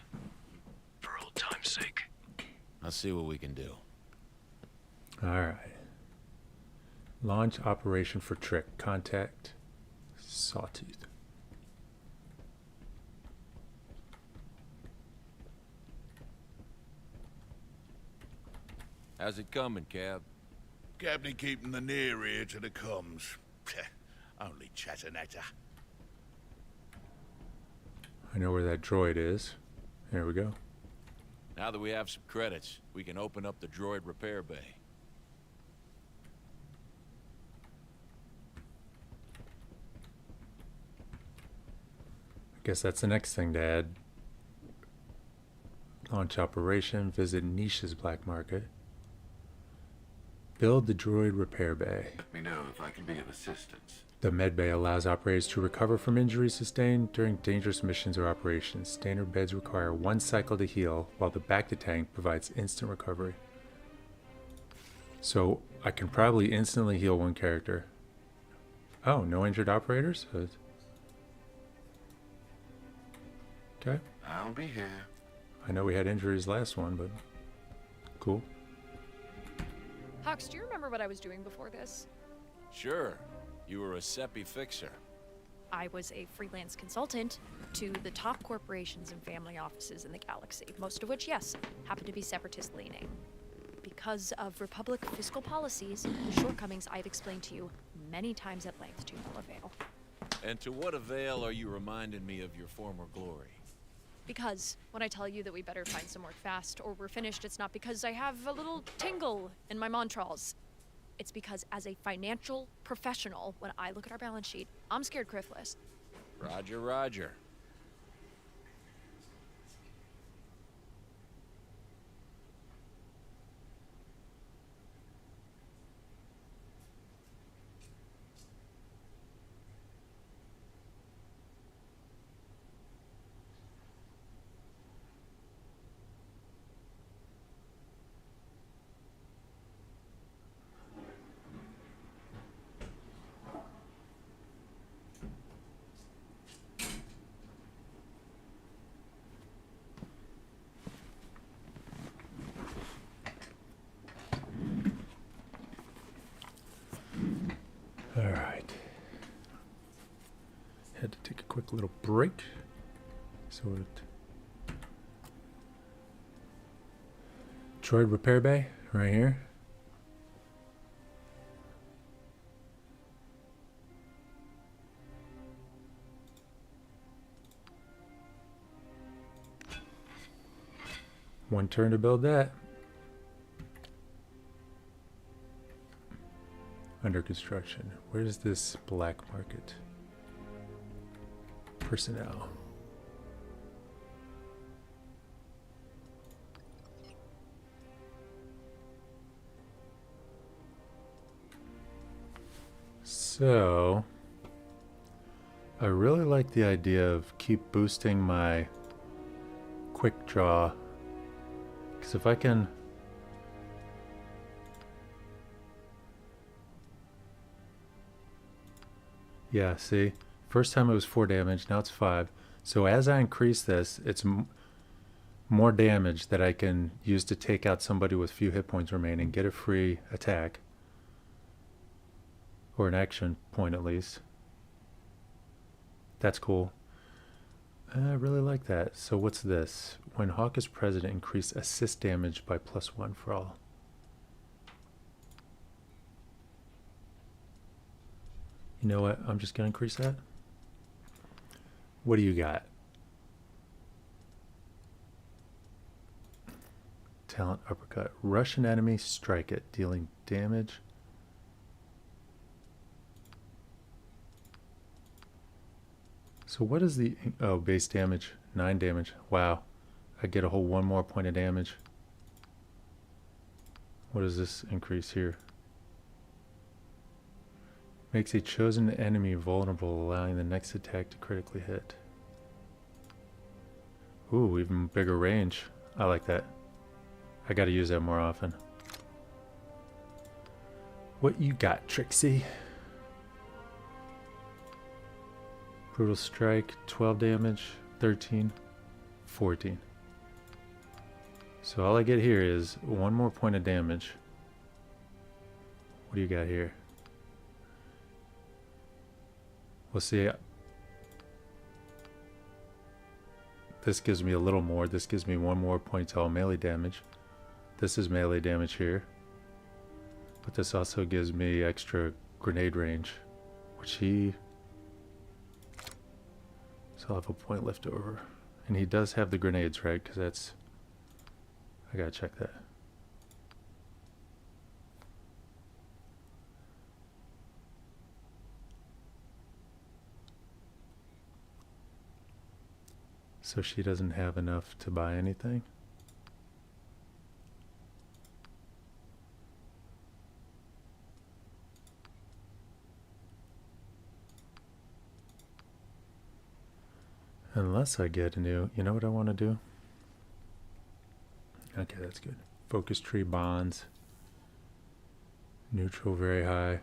For old time's sake. I'll see what we can do. Alright. Launch operation for Trick. Contact Sawtooth. How's it coming, Cab? Captain keeping the near ear to the comms. Only chatter-natter. I know where that droid is. There we go. Now that we have some credits, we can open up the droid repair bay. I guess that's the next thing to add. Launch operation. Visit Nisha's black market. Build the droid repair bay. Let me know if I can be of assistance. The medbay allows operators to recover from injuries sustained during dangerous missions or operations. Standard beds require 1 cycle to heal, while the back-to-tank provides instant recovery. So I can probably instantly heal 1 character. Oh, no injured operators? Okay. I'll be here. I know we had injuries last one, but cool. Hux, do you remember what I was doing before this? Sure. You were a SEPI fixer. I was a freelance consultant to the top corporations and family offices in the galaxy, most of which, yes, happen to be separatist leaning. Because of Republic fiscal policies, the shortcomings I've explained to you many times at length to no avail. And to what avail are you reminding me of your former glory? Because when I tell you that we better find some work fast or we're finished, it's not because I have a little tingle in my montrals. It's because as a financial professional, when I look at our balance sheet, I'm scared criffless. Roger, roger. Alright. Had to take a quick little break. So it... Droid repair bay, right here. One turn to build that. Under construction. Where's this black market? Personnel. So, I really like the idea of keep boosting my quick draw, because if I can yeah, see, first time it was 4 damage, now it's 5. So as I increase this, it's more damage that I can use to take out somebody with few hit points remaining, get a free attack, or an action point at least. That's cool. I really like that. So what's this? When Hawk is present, increase assist damage by +1 for all. You know what? I'm just going to increase that. What do you got? Talent uppercut. Rush an enemy, strike it, dealing damage. So what is the... Oh, base damage. 9 damage. Wow. I get a whole 1 more point of damage. What does this increase here? Makes a chosen enemy vulnerable, allowing the next attack to critically hit. Ooh, even bigger range. I like that. I gotta use that more often. What you got, Trixie? Brutal strike, 12 damage, 13, 14. So all I get here is 1 more point of damage. What do you got here? We'll see. This gives me a little more. This gives me 1 more point to all melee damage. This is melee damage here. But this also gives me extra grenade range, which he... So I'll have a point left over. And he does have the grenades, right? Because that's... I gotta check that. So she doesn't have enough to buy anything? Unless I get a new... You know what I want to do? Okay, that's good. Focus tree bonds. Neutral very high.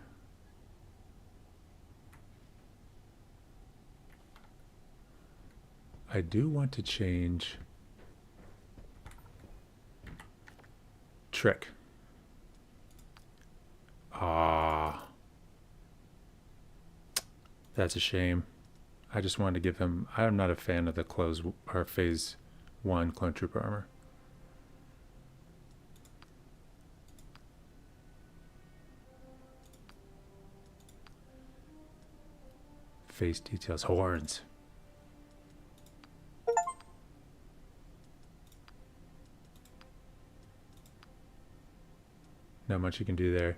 I do want to change trick. Ah, that's a shame. I just wanted to give him... I'm not a fan of the phase 1 clone trooper armor. Face details, horns. Not much you can do there.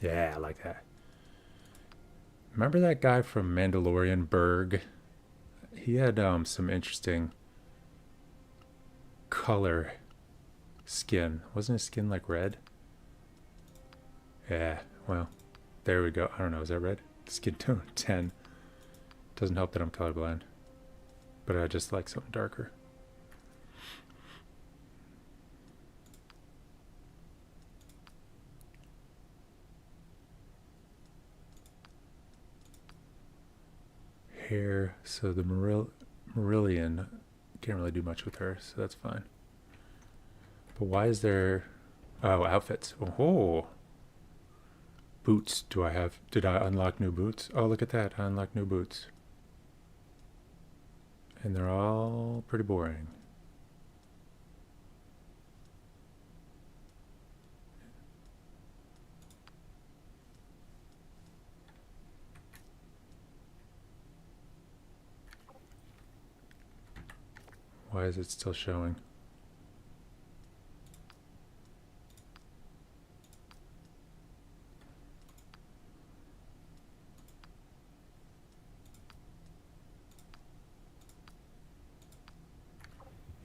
Yeah, I like that. Remember that guy from Mandalorian, Berg? He had some interesting color skin. Wasn't his skin like red? Yeah, well, there we go. I don't know, is that red? Skin tone 10. Doesn't help that I'm colorblind. But I just like something darker. Hair, so the Marillion, can't really do much with her, so that's fine. But why is there... Oh, outfits. Oh, boots. Did I unlock new boots? Oh, look at that. I unlocked new boots. And they're all pretty boring. Why is it still showing?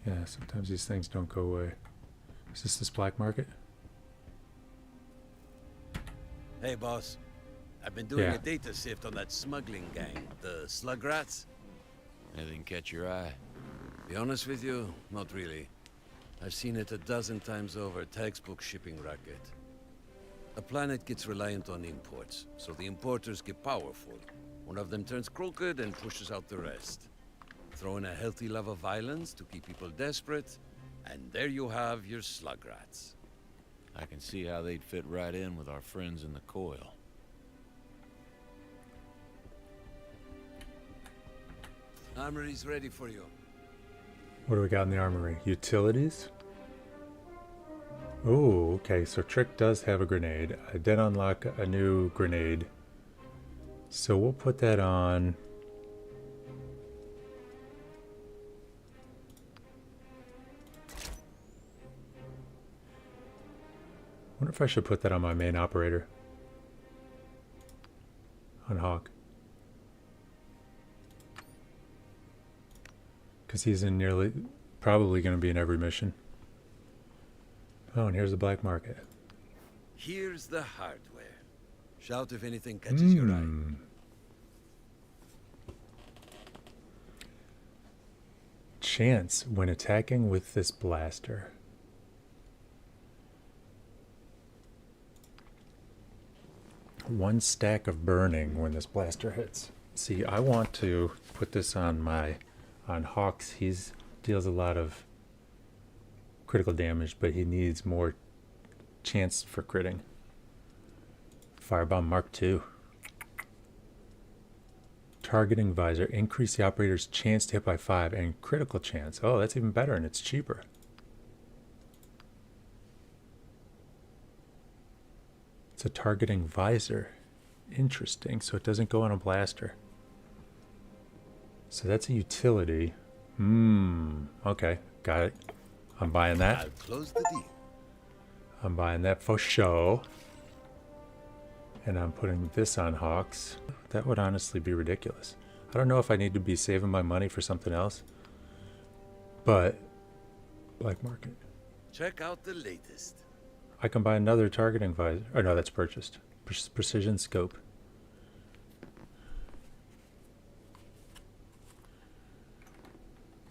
Yeah, sometimes these things don't go away. Is this black market? Hey, boss. I've been doing Yeah. a data sift on that smuggling gang, the Slug Rats. Anything catch your eye? Be honest with you, not really. I've seen it a dozen times over, textbook shipping racket. A planet gets reliant on imports, so the importers get powerful. One of them turns crooked and pushes out the rest. Throw in a healthy love of violence to keep people desperate, and there you have your Slug Rats. I can see how they'd fit right in with our friends in the coil. Armory's ready for you. What do we got in the armory? Utilities? Oh, okay, so Trick does have a grenade. I did unlock a new grenade. So we'll put that on. Wonder if I should put that on my main operator. On Hawk. Because he's in nearly, probably going to be in every mission. Oh, and here's the black market. Here's the hardware. Shout if anything catches your eye. Chance when attacking with this blaster. One stack of burning when this blaster hits. See, I want to put this on Hawks. He's deals a lot of critical damage, but he needs more chance for critting. Firebomb Mark II. Targeting visor. Increase the operator's chance to hit by 5 and critical chance. Oh, that's even better, and it's cheaper. It's a targeting visor. Interesting. So it doesn't go on a blaster. So that's a utility. Okay. Got it. I'm buying that. I'll close the deal. I'm buying that for show. And I'm putting this on Hawks. That would honestly be ridiculous. I don't know if I need to be saving my money for something else. But black market. Check out the latest. I can buy another targeting visor. Oh no, that's purchased. Precision scope.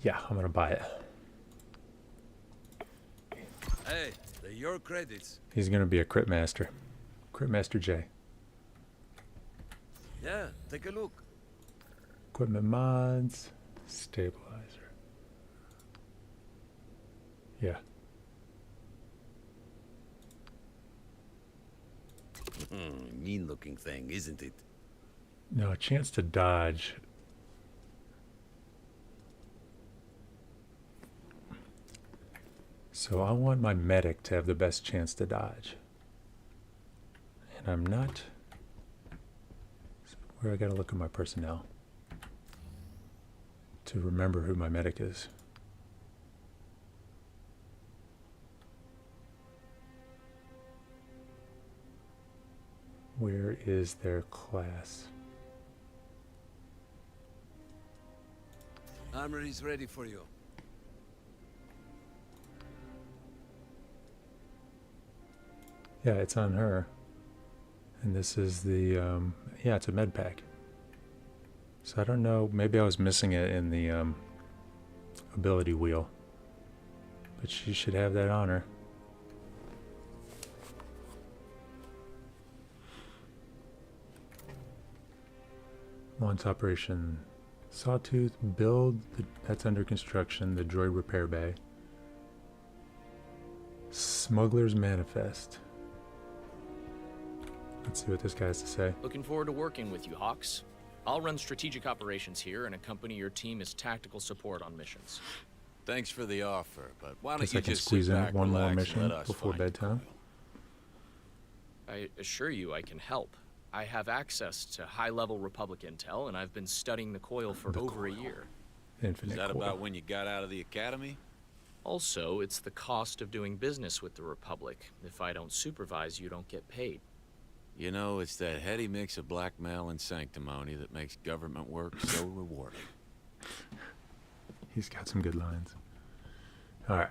Yeah, I'm gonna buy it. Hey, they're your credits. He's gonna be a crit master. Crit master J. Yeah, take a look. Equipment mods. Stabilizer. Yeah. Mean looking thing, isn't it? No, a chance to dodge. So I want my medic to have the best chance to dodge. And I'm not... Where I gotta look at my personnel to remember who my medic is. Where is their class? Armory's ready for you. Yeah, it's on her. And this is the, yeah, it's a med pack. So I don't know, maybe I was missing it in the ability wheel. But she should have that on her. Launch operation Sawtooth, build, that's under construction, the droid repair bay. Smuggler's Manifest. Let's see what this guy has to say. Looking forward to working with you, Hawks. I'll run strategic operations here and accompany your team as tactical support on missions. Thanks for the offer, but why don't Guess you I can just squeeze sit in back, one more relax, and mission let us before find the bedtime. coil. I assure you I can help. I have access to high-level Republic intel, and I've been studying the coil for over a year. Infinite Is that coil. about when you got out of the academy? Also, it's the cost of doing business with the Republic. If I don't supervise, you don't get paid. You know, it's that heady mix of blackmail and sanctimony that makes government work so rewarding. He's got some good lines. All right.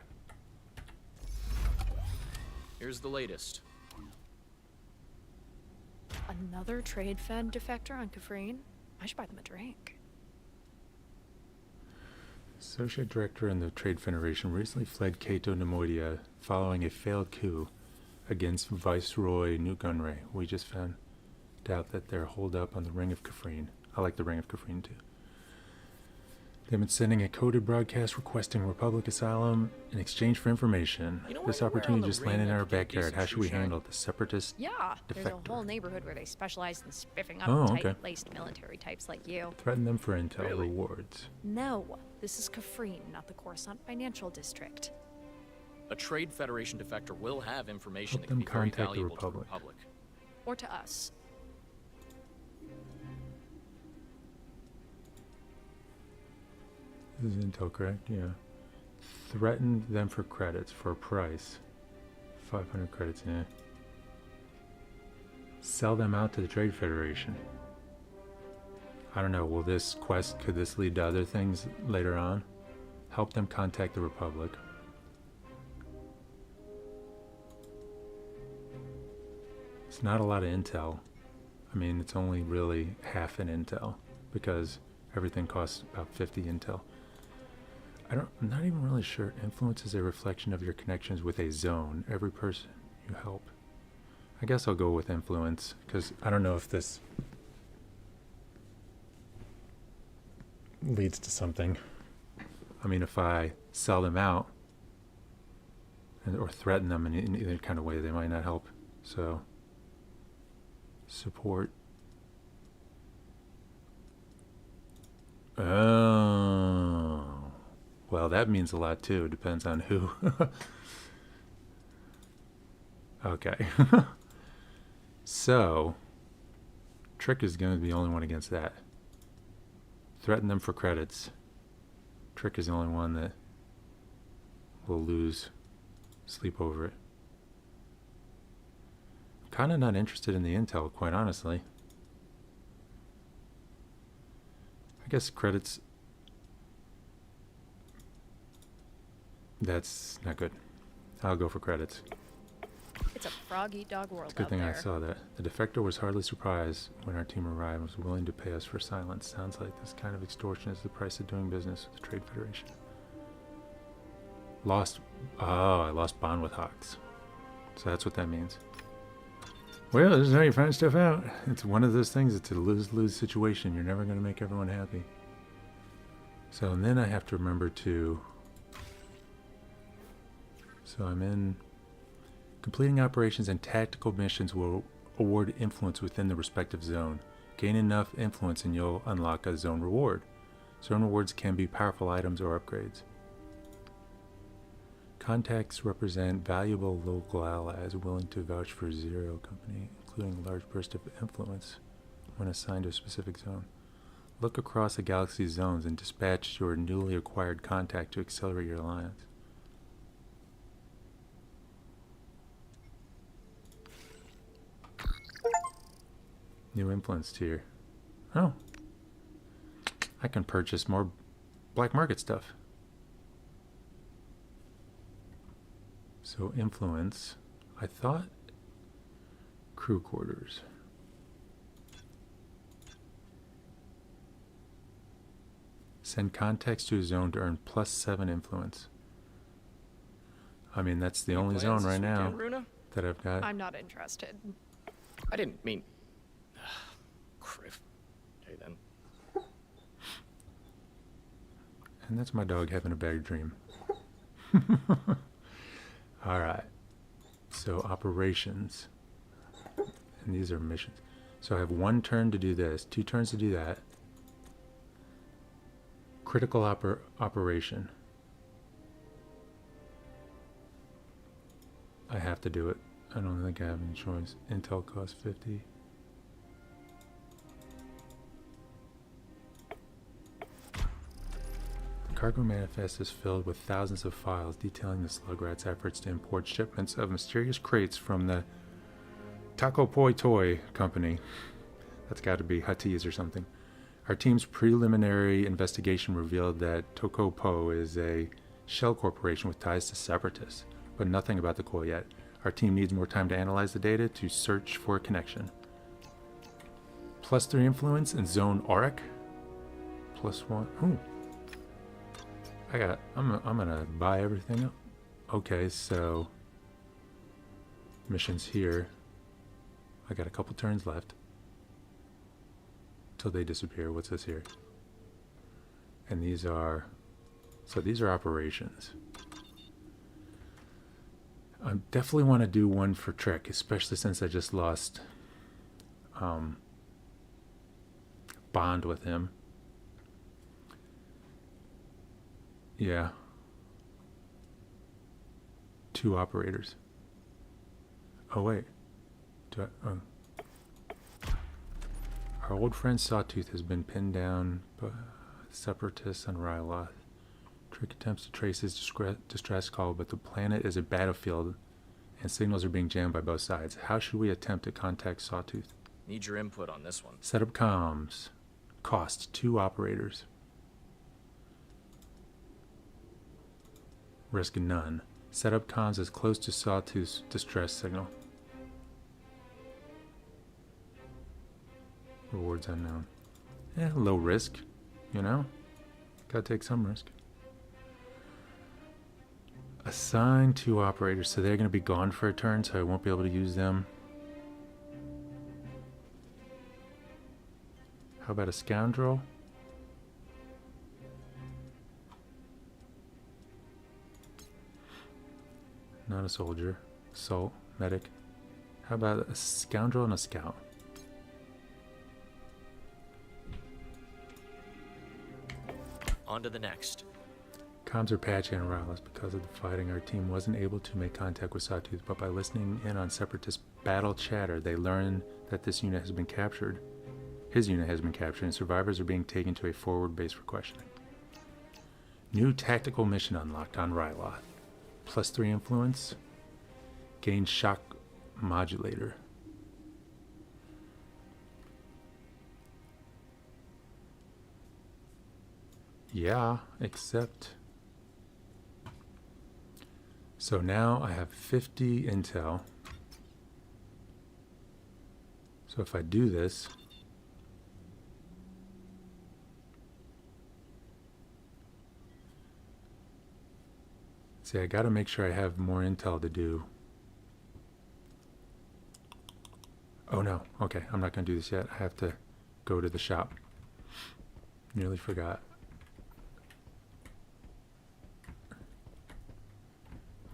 Here's the latest. Another trade fed defector on Kafrine? I should buy them a drink. Associate Director in the Trade Federation recently fled Cato Nemoidia following a failed coup against Viceroy Nugunray. We just found out that they're holed up on the Ring of Kafrine. I like the Ring of Kafrine too. They've been sending a coded broadcast requesting Republic asylum in exchange for information. You know This anywhere opportunity on the just ring landed in that our could get backyard. decent How should we shoe shine? handle the separatist Yeah, there's a defector? whole neighborhood where they specialize in spiffing up Oh, okay. tight-laced military types like you. Threaten them for intel Really? rewards. No, this is Kafrine, not the Coruscant Financial District. A Trade Federation defector will have information Help that can them be very contact the valuable to the Republic. Republic. Or to us. This is intel, correct? Yeah. Threaten them for credits for a price. 500 credits, yeah. Sell them out to the Trade Federation. I don't know, will this quest, could this lead to other things later on? Help them contact the Republic. It's not a lot of intel. I mean, it's only really half an intel because everything costs about 50 intel. I'm not even really sure. Influence is a reflection of your connections with a zone. Every person you help. I guess I'll go with influence because I don't know if this leads to something. I mean, if I sell them out or threaten them in either kind of way, they might not help. So, support. Oh. Well, that means a lot too. It depends on who. Okay. So, Trick is going to be the only one against that. Threaten them for credits. Trick is the only one that will lose sleep over it. Kind of not interested in the intel, quite honestly. I guess credits. That's not good. I'll go for credits. It's a frog-eat-dog world It's a good out thing there. I saw that. The defector was hardly surprised when our team arrived and was willing to pay us for silence. Sounds like this kind of extortion is the price of doing business with the Trade Federation. I lost bond with Hawks. So that's what that means. Well, this is how you find stuff out. It's one of those things, it's a lose-lose situation. You're never going to make everyone happy. So, and then I have to remember to... So I'm in... Completing operations and tactical missions will award influence within the respective zone. Gain enough influence and you'll unlock a zone reward. Zone rewards can be powerful items or upgrades. Contacts represent valuable local allies willing to vouch for Zero Company, including a large burst of influence when assigned to a specific zone. Look across the galaxy's zones and dispatch your newly acquired contact to accelerate your alliance. New influence tier. Oh. I can purchase more black market stuff. So influence. I thought crew quarters. Send contacts to a zone to earn +7 influence. I mean, that's the only zone right now that I've got. I'm not interested. I didn't mean... Criff. Okay, then. And that's my dog having a bad dream. Alright. So operations. And these are missions. So I have 1 turn to do this, 2 turns to do that. Critical operation. I have to do it. I don't think I have any choice. Intel costs 50. The cargo manifest is filled with thousands of files detailing the Slugrat's efforts to import shipments of mysterious crates from the Taco Poi Toy Company. That's got to be Huttese or something. Our team's preliminary investigation revealed that Toko Po is a shell corporation with ties to separatists, but nothing about the coil yet. Our team needs more time to analyze the data to search for a connection. +3 influence in zone Auric. +1. Ooh. I'm gonna buy everything up. Okay, so missions here. I got a couple turns left till they disappear. What's this here? And these are, so these are operations. I definitely want to do one for Trek, especially since I just lost bond with him. Yeah. 2 operators. Oh wait. Our old friend Sawtooth has been pinned down by separatists on Ryloth. Trick attempts to trace his distress call, but the planet is a battlefield and signals are being jammed by both sides. How should we attempt to contact Sawtooth? Need your input on this one. Set up comms. Cost 2 operators. Risk none. Set up comms as close to Sawtooth's distress signal. Rewards unknown. Low risk, you know? Gotta take some risk. Assign 2 operators, so they're gonna be gone for a turn, so I won't be able to use them. How about a scoundrel? Not a soldier. Assault. Medic. How about a scoundrel and a scout? On to the next. Comms are patchy on Rylos. Because of the fighting, our team wasn't able to make contact with Sawtooth, but by listening in on Separatist battle chatter, they learned that this unit has been captured. His unit has been captured, and survivors are being taken to a forward base for questioning. New tactical mission unlocked on Ryloth. +3 influence. Gain shock modulator. Yeah, except... So now I have 50 intel. So if I do this... See, I gotta make sure I have more intel to do. Oh no, okay, I'm not gonna do this yet. I have to go to the shop. Nearly forgot.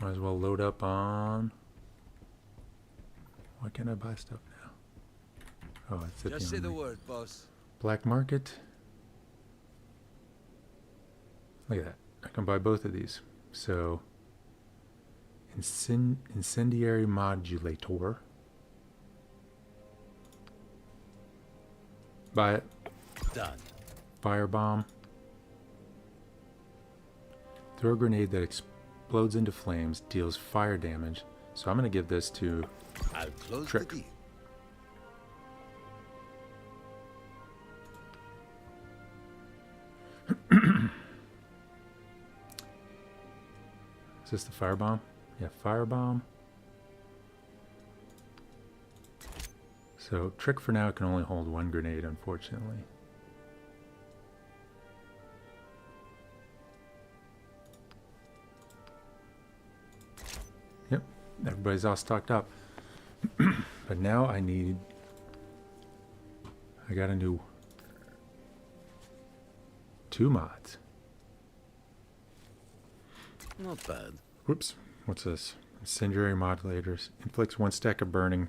Might as well load up on... Why can't I buy stuff now? Oh, it's at Just the say the only... word, boss. Black market. Look at that. I can buy both of these. So, incendiary modulator. Buy it. Done. Firebomb. Throw a grenade that explodes into flames, deals fire damage. So I'm going to give this to I'll close Trick. the deal. Is this the firebomb? Yeah, firebomb. So Trick for now can only hold 1 grenade, unfortunately. Yep, everybody's all stocked up. But now I got a new 2 mods. Not bad. Whoops. What's this? Incendiary modulators. Inflicts 1 stack of burning.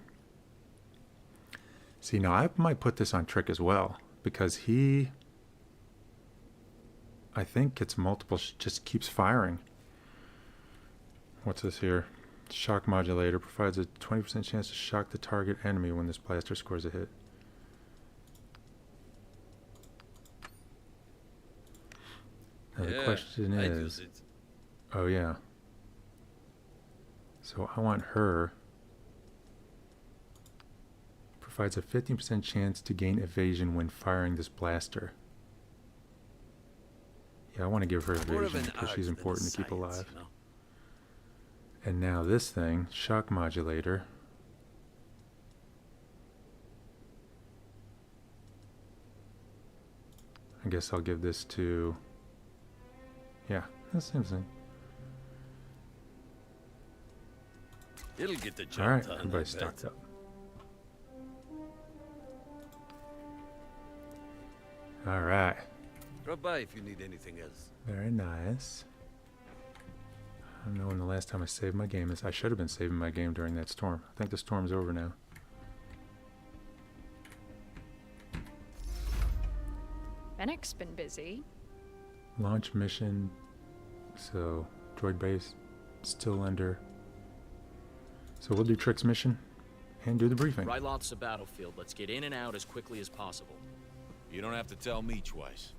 See, now I might put this on Trick as well. Because he... I think gets multiple... just keeps firing. What's this here? Shock modulator. Provides a 20% chance to shock the target enemy when this blaster scores a hit. Now the question I'd is... use it. Oh, yeah. So I want her. Provides a 15% chance to gain evasion when firing this blaster. Yeah, I want to give her More of evasion an because art she's than a important to keep science, alive. you know? And now this thing, shock modulator. I guess I'll give this to... Yeah, that seems like... It'll get the job Alright, done. everybody's stocked up. Alright, Drop by if you need anything else. very nice. I don't know when the last time I saved my game is. I should have been saving my game during that storm. I think the storm's over now. Fennec's been busy. Launch mission. So, droid base still under. So we'll do Trick's mission and do the briefing. Ryloth's a battlefield. Let's get in and out as quickly as possible. You don't have to tell me twice.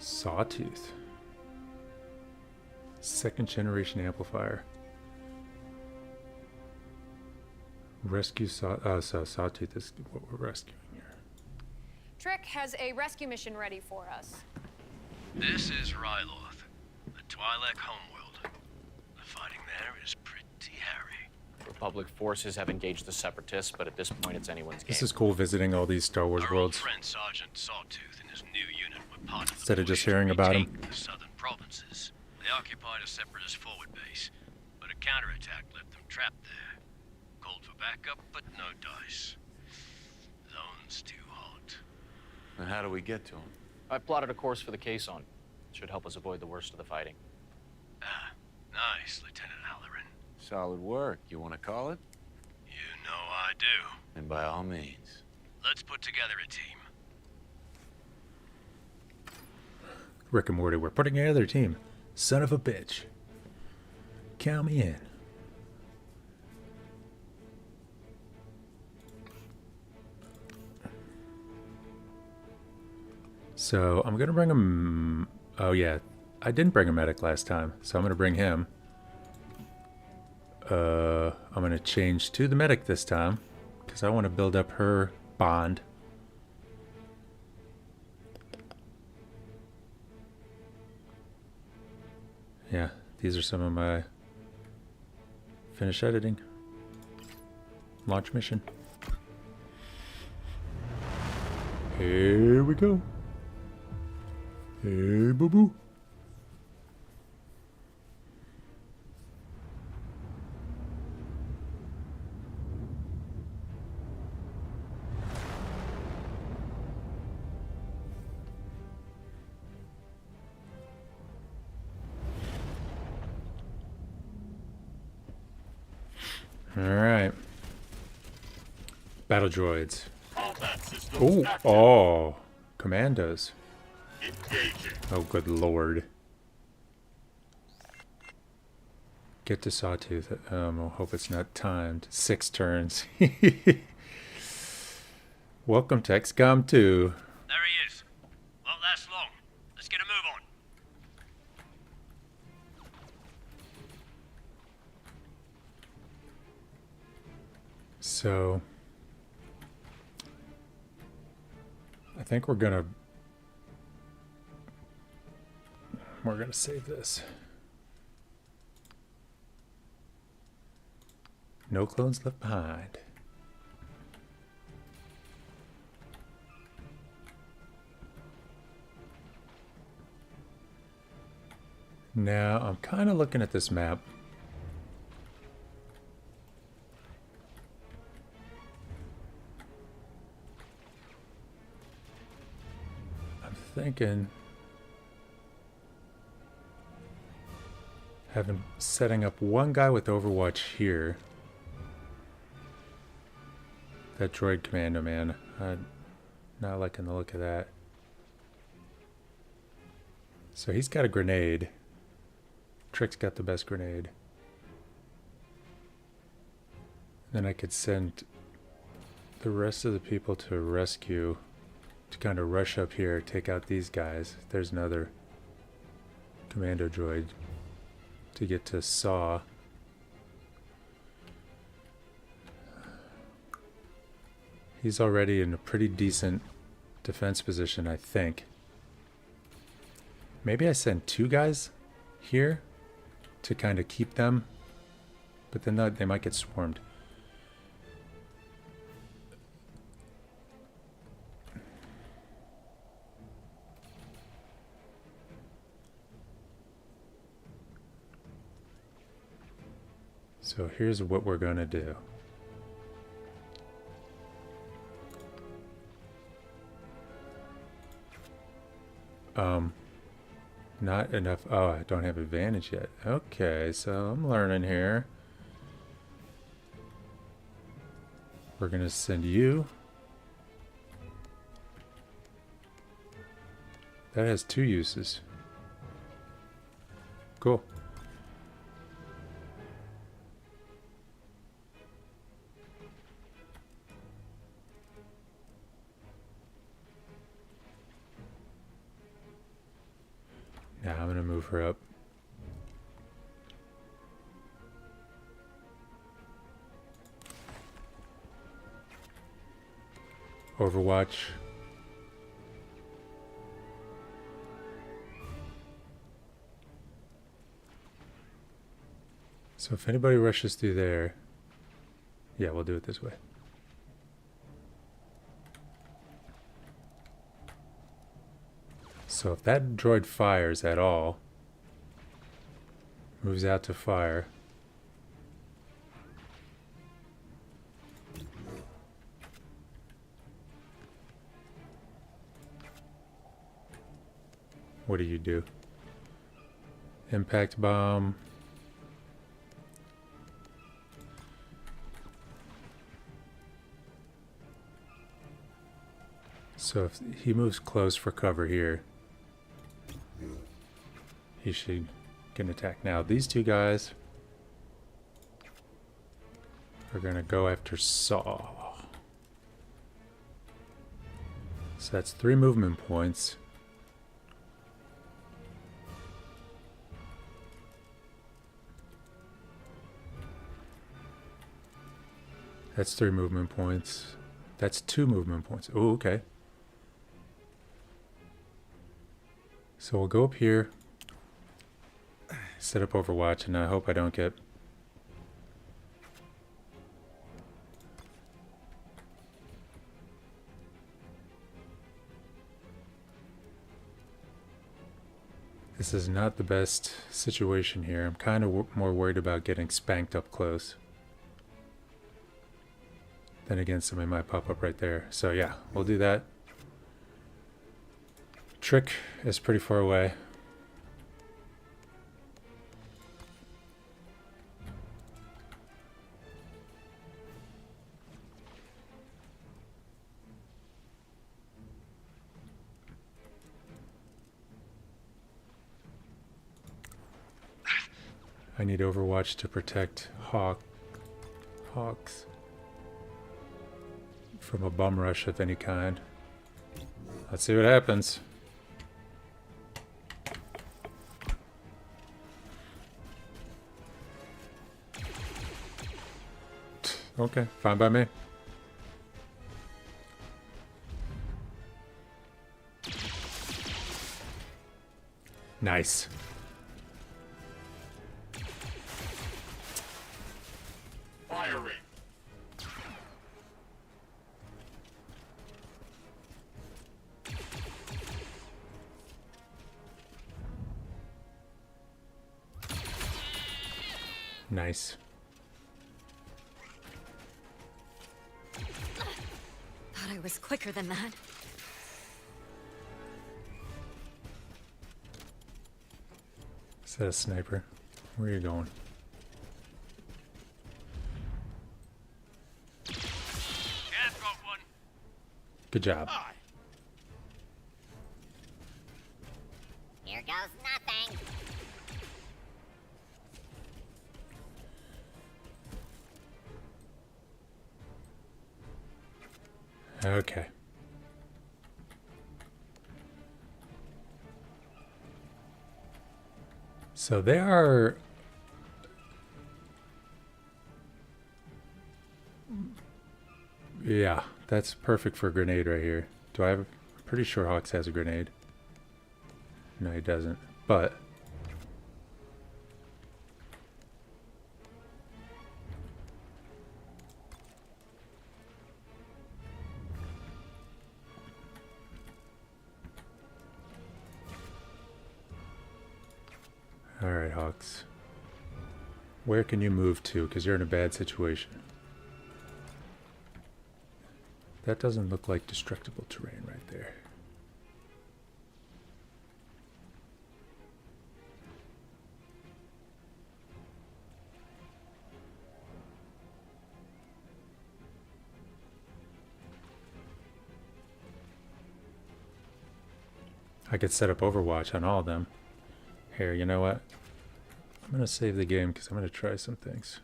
Sawtooth. Second generation amplifier. Rescue Sawtooth is what we're rescuing here. Trick has a rescue mission ready for us. This is Ryloth, the Twi'lek homeworld. The fighting there is pretty hairy. Republic forces have engaged the Separatists, but at this point it's anyone's game. This is cool visiting all these Star Wars Our worlds. old friend Sergeant Sawtooth and his new unit were part of Instead the of just push to hearing about him. retake the southern provinces. They occupied a Separatist forward base, but a counterattack left them trapped there. Called for backup, but no dice. Zone's too hot. And how do we get to him? I've plotted a course for the caisson. Should help us avoid the worst of the fighting. Ah, nice, Lieutenant Halloran. Solid work. You want to call it? You know I do. And by all means. Let's put together a team. Rick and Morty, we're putting together a team. Son of a bitch. Count me in. So I'm gonna bring him. Oh yeah, I didn't bring a medic last time, so I'm gonna bring him. I'm gonna change to the medic this time because I want to build up her bond. Yeah, these are some of my finish editing. Launch mission. Here we go. Hey, boo boo. All right. Battle droids. Oh, commandos. Oh, good lord. Get to Sawtooth. I hope it's not timed. 6 turns. Welcome to XCOM 2. There he is. Won't last long. Let's get a move on. So, I think we're gonna save this. No clones left behind. Now, I'm kind of looking at this map. I'm thinking setting up one guy with Overwatch here. That droid commando, man. I'm not liking the look of that. So he's got a grenade. Trick's got the best grenade. Then I could send the rest of the people to rescue to kind of rush up here, take out these guys. There's another commando droid to get to Saw. He's already in a pretty decent defense position, I think. Maybe I send 2 guys here to kind of keep them, but then they might get swarmed. So here's what we're going to do. Not enough. Oh, I don't have advantage yet. Okay, so I'm learning here. We're going to send you. That has 2 uses. Cool. Now I'm going to move her up. Overwatch. So if anybody rushes through there, yeah, we'll do it this way. So if that droid fires at all, moves out to fire, what do you do? Impact bomb. So if he moves close for cover here, he should get an attack. Now these 2 guys are going to go after Saw. So that's 3 movement points. That's 3 movement points. That's 2 movement points. Oh, okay. So we'll go up here, set up Overwatch, and I hope I don't get... This is not the best situation here. I'm kind of more worried about getting spanked up close. Then again, somebody might pop up right there. So yeah, we'll do that. Trick is pretty far away. I need Overwatch to protect Hawks from a bum rush of any kind. Let's see what happens. Okay, fine by me. Nice. Firing. Nice. Thought I was quicker than that. Is that a sniper? Where are you going? Good job. Here goes nothing. Okay. So they are Yeah, that's perfect for a grenade right here. Do I have... I'm pretty sure Hawks has a grenade. No, he doesn't. But... Alright, Hawks. Where can you move to? Because you're in a bad situation. That doesn't look like destructible terrain right there. I could set up Overwatch on all of them. Here, you know what? I'm going to save the game because I'm going to try some things.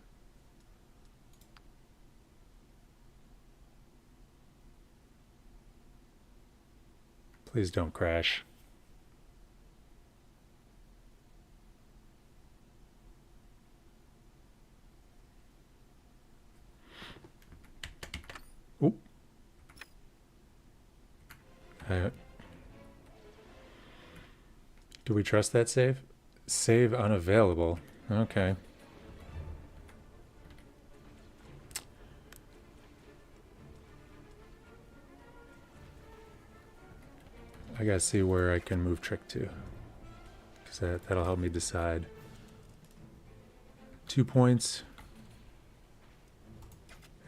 Please don't crash. Oop. Do we trust that save? Save unavailable. Okay. I gotta see where I can move Trick to. Because that'll help me decide. 2 points.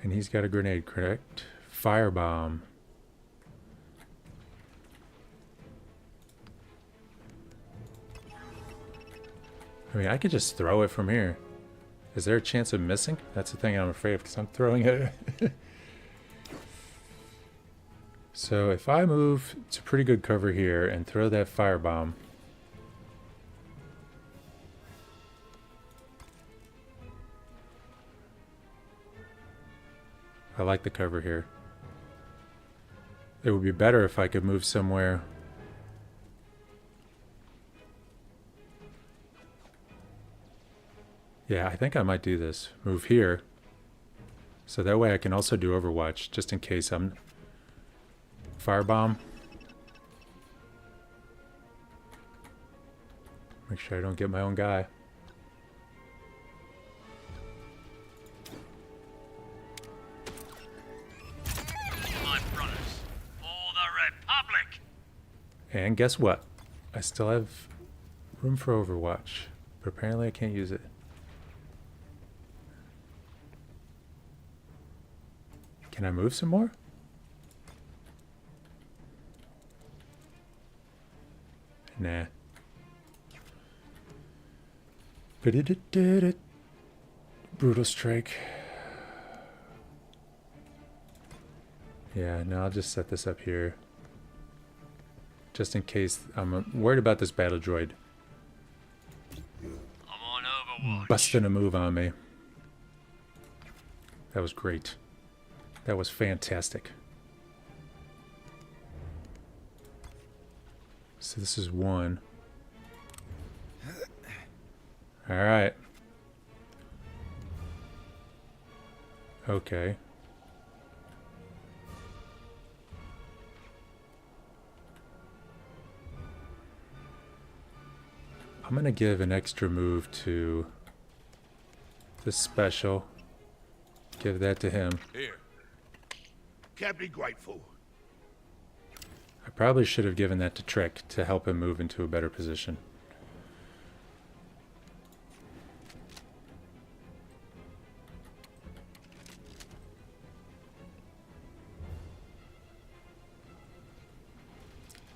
And he's got a grenade, correct? Firebomb. I mean, I could just throw it from here. Is there a chance of missing? That's the thing I'm afraid of because I'm throwing it. So if I move to pretty good cover here and throw that firebomb. I like the cover here. It would be better if I could move somewhere. Yeah, I think I might do this. Move here. So that way I can also do Overwatch, just in case I'm... Firebomb. Make sure I don't get my own guy. My brothers, for the Republic! And guess what? I still have room for Overwatch, but apparently I can't use it. Can I move some more? Nah. Brutal strike. Yeah, no, I'll just set this up here. Just in case I'm worried about this battle droid. I'm on Overwatch. Busting a move on me. That was great. That was fantastic. So this is 1. All right. Okay. I'm gonna give an extra move to this special. Give that to him. Here. Can't be grateful. I probably should have given that to Trick to help him move into a better position.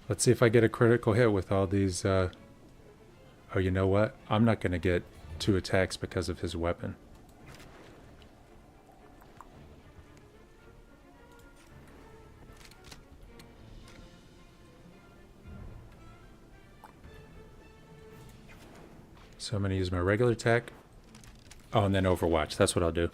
Let's see if I get a critical hit with all these... Oh, you know what? I'm not going to get 2 attacks because of his weapon. So I'm going to use my regular attack. Oh, and then Overwatch. That's what I'll do.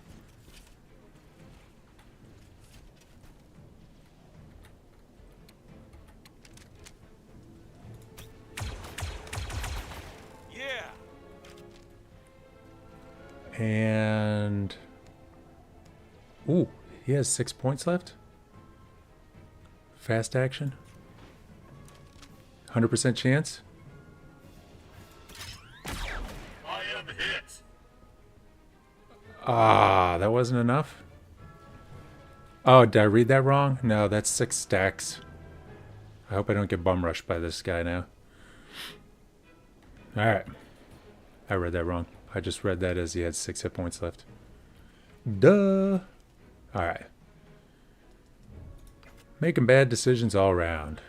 Yeah. And... Ooh, He has 6 points left. Fast action. 100% chance. I am hit. Ah, that wasn't enough. Oh, did I read that wrong? No, that's 6 stacks. I hope I don't get bum rushed by this guy now. Alright. I read that wrong. I just read that as he had 6 hit points left. Duh. Alright. Making bad decisions all around.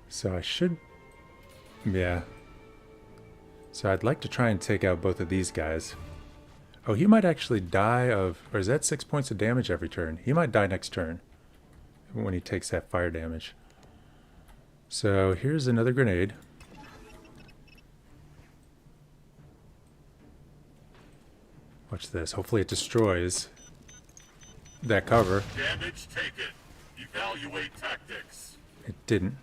So I should... Yeah. So I'd like to try and take out both of these guys. Oh, he might actually die of... Or is that 6 points of damage every turn? He might die next turn. When he takes that fire damage. So here's another grenade. Watch this. Hopefully it destroys that cover. Damage taken. Evaluate tactics. It didn't.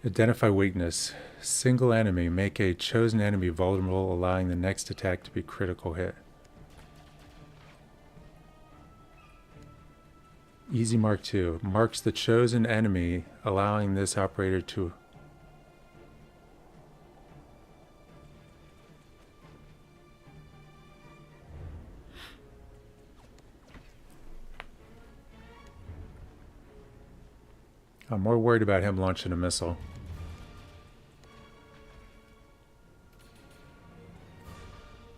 Identify weakness. Single enemy. Make a chosen enemy vulnerable, allowing the next attack to be critical hit. Easy Mark 2. Marks the chosen enemy, allowing this operator to... I'm more worried about him launching a missile.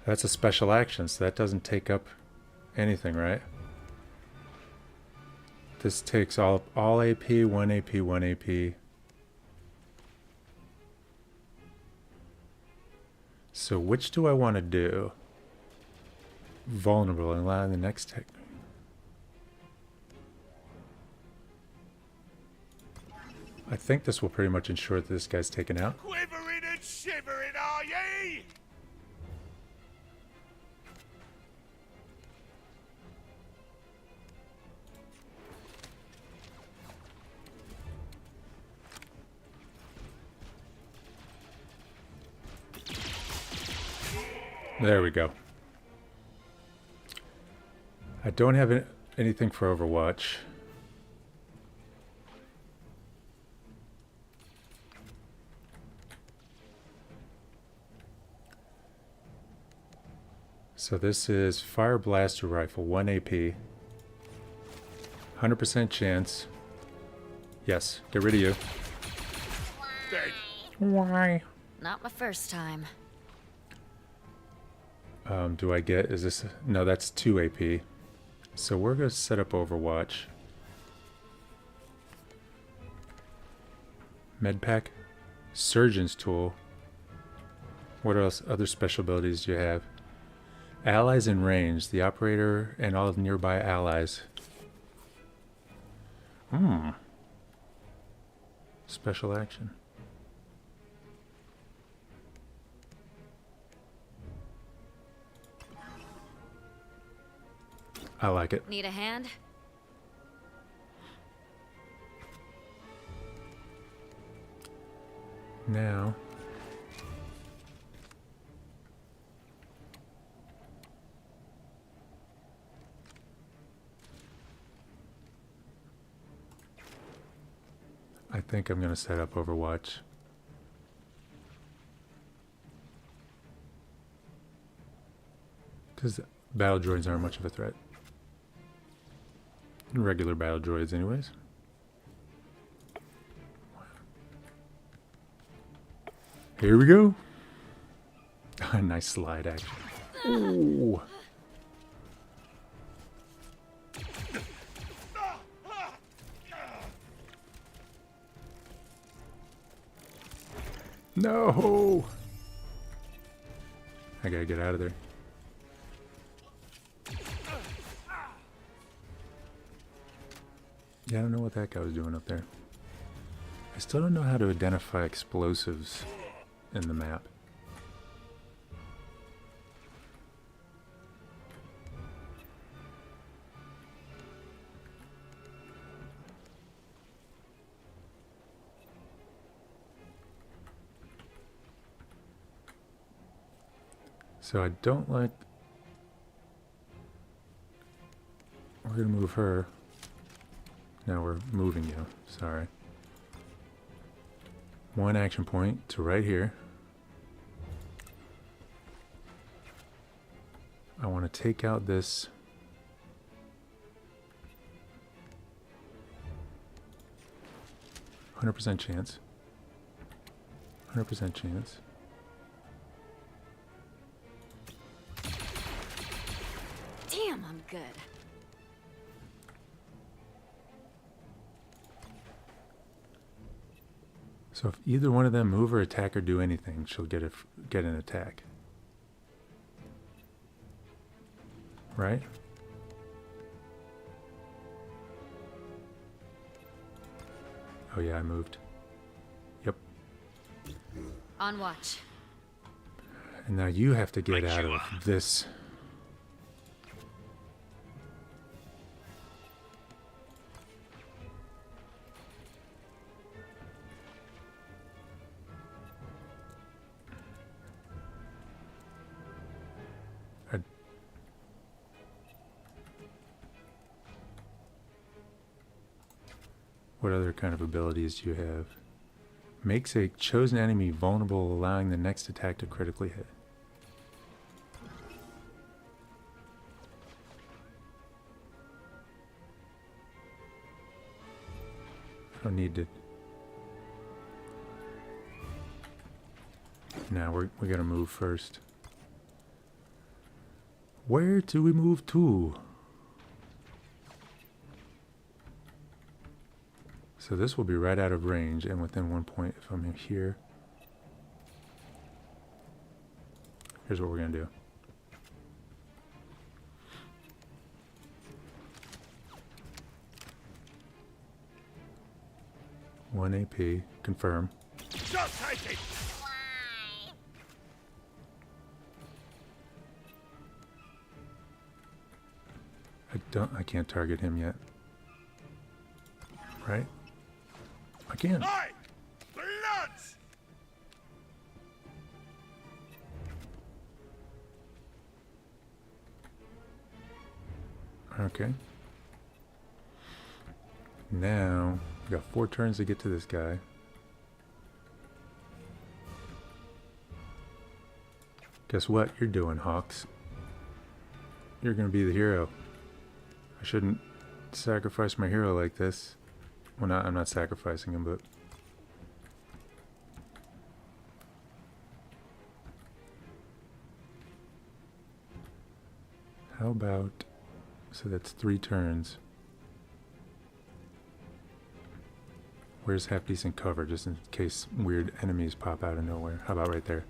That's a special action, so that doesn't take up anything, right? This takes all AP, 1 AP, 1 AP. So which do I want to do? Vulnerable and allowing the next tech. I think this will pretty much ensure that this guy's taken out. Quivering and shivering, are ye? There we go. I don't have anything for Overwatch. So this is Fire Blaster Rifle, 1 AP. 100% chance. Yes, get rid of you. Why? Not my first time. Do I get, is this, no, that's 2 AP. So we're going to set up Overwatch. Medpack. Surgeon's Tool. What else, other special abilities do you have? Allies in range. The operator and all nearby allies. Special action. I like it. Need a hand? Now, I think I'm going to set up Overwatch. Because battle droids aren't much of a threat. Regular battle droids anyways. Here we go. Nice slide action. Ooh. No! I gotta get out of there. Yeah, I don't know what that guy was doing up there. I still don't know how to identify explosives in the map. So I don't like... We're gonna move her. Now we're moving you. Sorry. One action point to right here. I want to take out this 100% chance. 100% chance. Damn, I'm good. So if either one of them move or attack or do anything, she'll get an attack. Right? Oh yeah, I moved. Yep. On watch. And now you have to get out of this. What other kind of abilities do you have? Makes a chosen enemy vulnerable, allowing the next attack to critically hit. I don't need to. Now we gotta move first. Where do we move to? So this will be right out of range and within 1 point if I'm in here. Here's what we're gonna do. One AP, confirm. Just take it! I can't target him yet. Right? I can. Hey! Bloods! Okay. Now, we got 4 turns to get to this guy. Guess what you're doing, Hawks? You're gonna be the hero. I shouldn't sacrifice my hero like this. Well, I'm not sacrificing him, but... How about... So that's 3 turns. Where's half decent cover, just in case weird enemies pop out of nowhere? How about right there?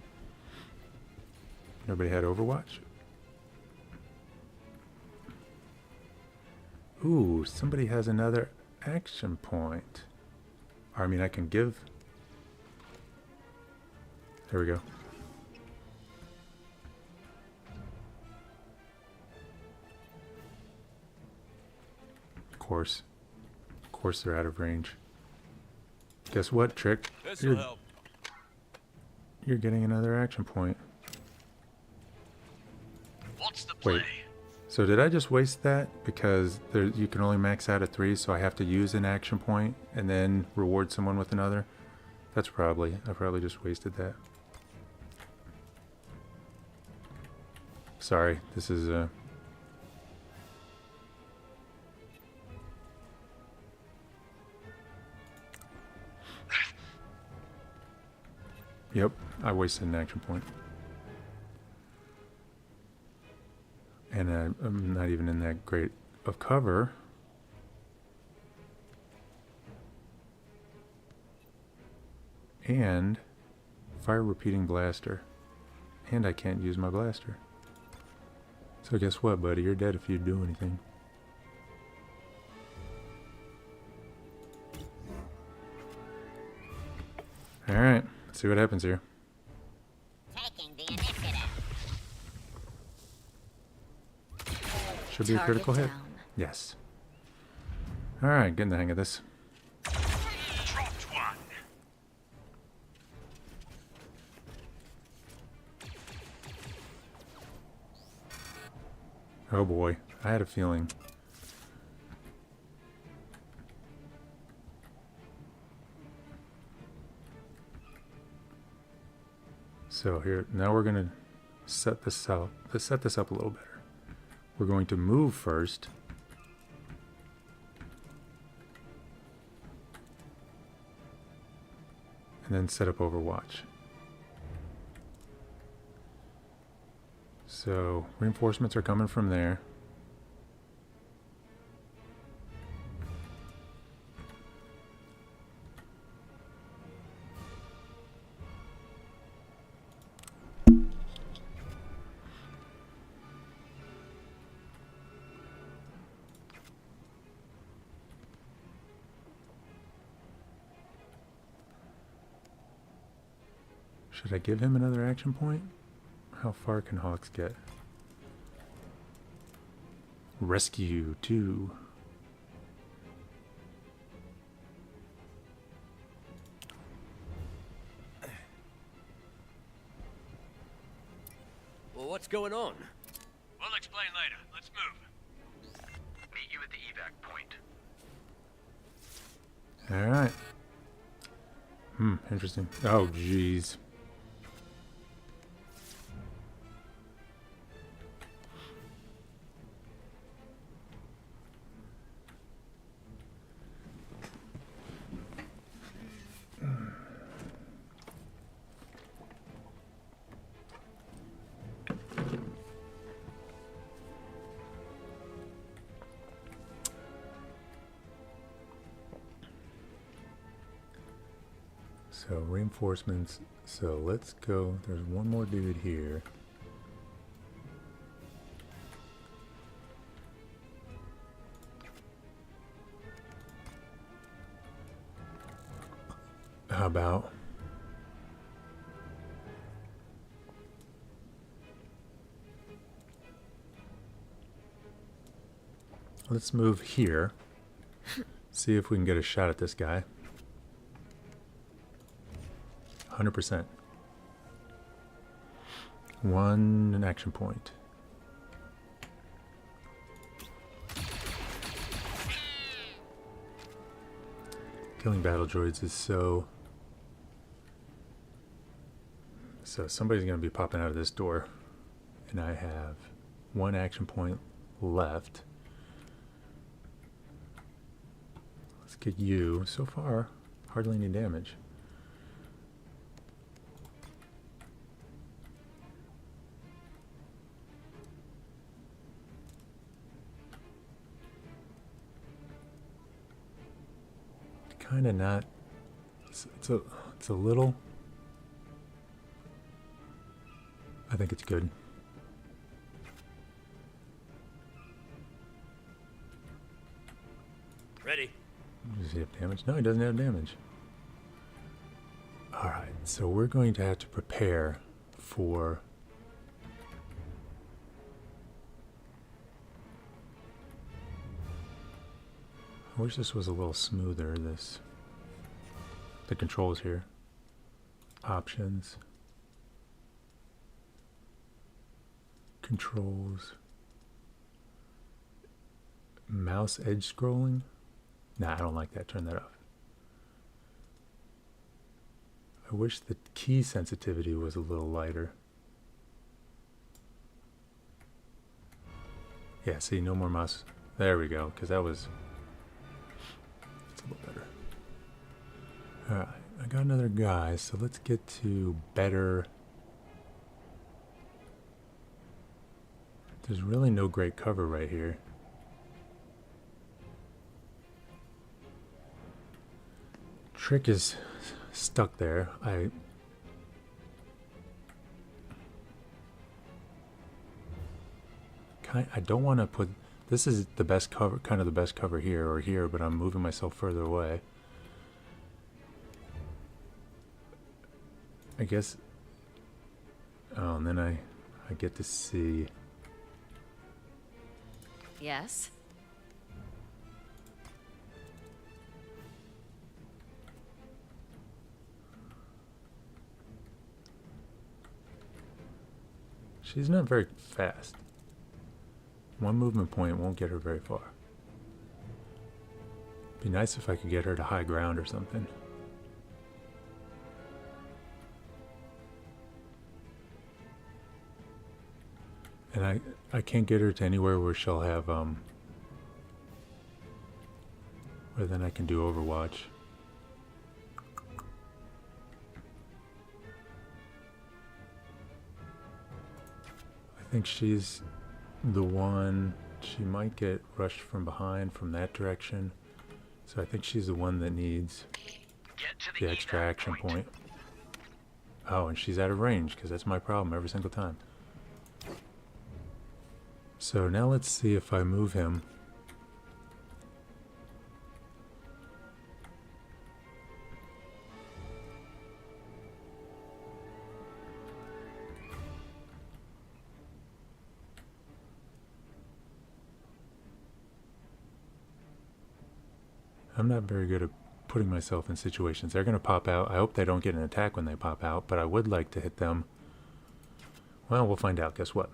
Nobody had Overwatch? Ooh, somebody has another action point. I mean, I can give... There we go. Of course they're out of range. Guess what, Trick? This'll help. You're getting another action point. What's the play? Wait. So did I just waste that? Because you can only max out at 3, so I have to use an action point and then reward someone with another? I probably just wasted that. Sorry, this is Yep, I wasted an action point. And I'm not even in that great of cover. And fire repeating blaster. And I can't use my blaster. So guess what, buddy? You're dead if you do anything. Alright, let's see what happens here. Taking the initiative. Should be a critical hit. Yes. Alright, getting the hang of this. Dropped one. Oh boy, I had a feeling. So here, now we're gonna set this up. Let's set this up a little better. We're going to move first. And then set up Overwatch. So reinforcements are coming from there. Should I give him another action point? How far can Hawks get? Rescue 2. Well, what's going on? We'll explain later. Let's move. Meet you at the evac point. Alright. Interesting. Oh, jeez. So reinforcements. So let's go. There's one more dude here. How about let's move here. See if we can get a shot at this guy. 100%. One action point. Killing battle droids is so somebody's going to be popping out of this door. And I have one action point left. Let's get you. So far, hardly any damage. Kind of not. It's a little. I think it's good. Ready. Does he have damage? No, he doesn't have damage. All right, so we're going to have to prepare for. I wish this was a little smoother, the controls here. Options. Controls. Mouse edge scrolling. Nah, I don't like that. Turn that off. I wish the key sensitivity was a little lighter. Yeah, see, no more mouse. There we go, because that was... It's a little better. Alright, I got another guy, so let's get to better... There's really no great cover right here. Trick is stuck there. I don't want to put... This is the best cover, kind of the best cover here or here, but I'm moving myself further away. I guess... Oh, and then I get to see... Yes? She's not very fast. one movement point won't get her very far. Be nice if I could get her to high ground or something. And I can't get her to anywhere where she'll have, where then I can do Overwatch. I think she's the one, she might get rushed from behind from that direction. So I think she's the one that needs the extra action point. Oh, and she's out of range, because that's my problem every single time. So now let's see if I move him. I'm not very good at putting myself in situations. They're going to pop out. I hope they don't get an attack when they pop out, but I would like to hit them. Well, we'll find out. Guess what?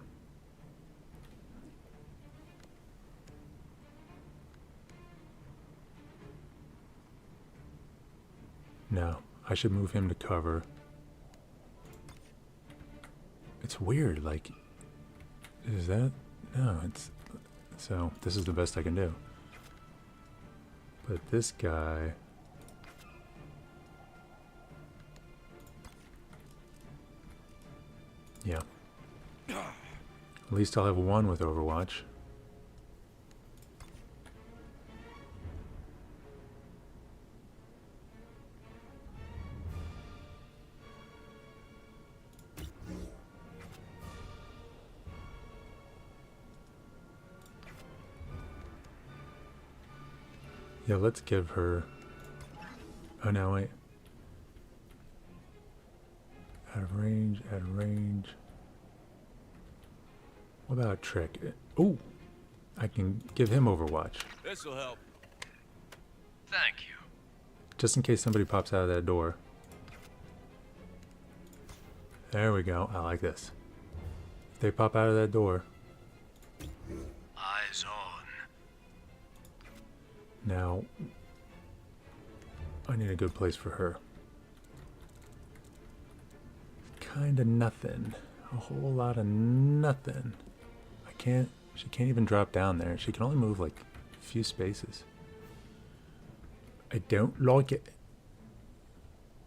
No, I should move him to cover. It's weird, like, is that? No, it's, so this is the best I can do. But this guy, yeah. At least I'll have one with Overwatch. Yeah, let's give her... Oh, no, wait. Out of range, out of range. What about Trick? Oh, I can give him Overwatch. This'll help. Thank you. Just in case somebody pops out of that door. There we go. I like this. If they pop out of that door. Eyes on. Now, I need a good place for her. Kinda nothing. A whole lot of nothing. She can't even drop down there. She can only move like a few spaces. I don't like it.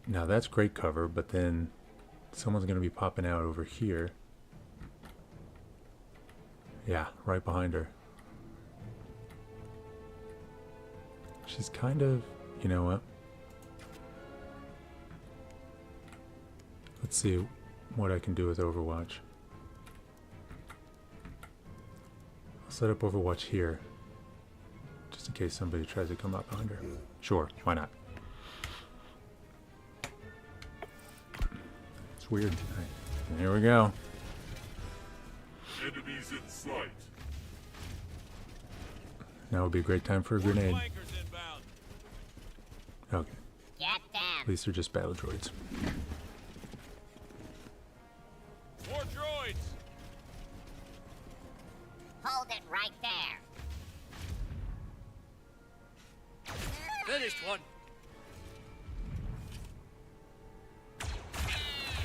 Now that's great cover, but then someone's gonna be popping out over here. Yeah, right behind her. She's kind of, you know what? Let's see what I can do with Overwatch. I'll set up Overwatch here, just in case somebody tries to come up behind her. Sure, why not? It's weird. Here we go. Enemies in sight. Now would be a great time for a grenade. Okay. At least they're just battle droids. More droids! Hold it right there. Finished one.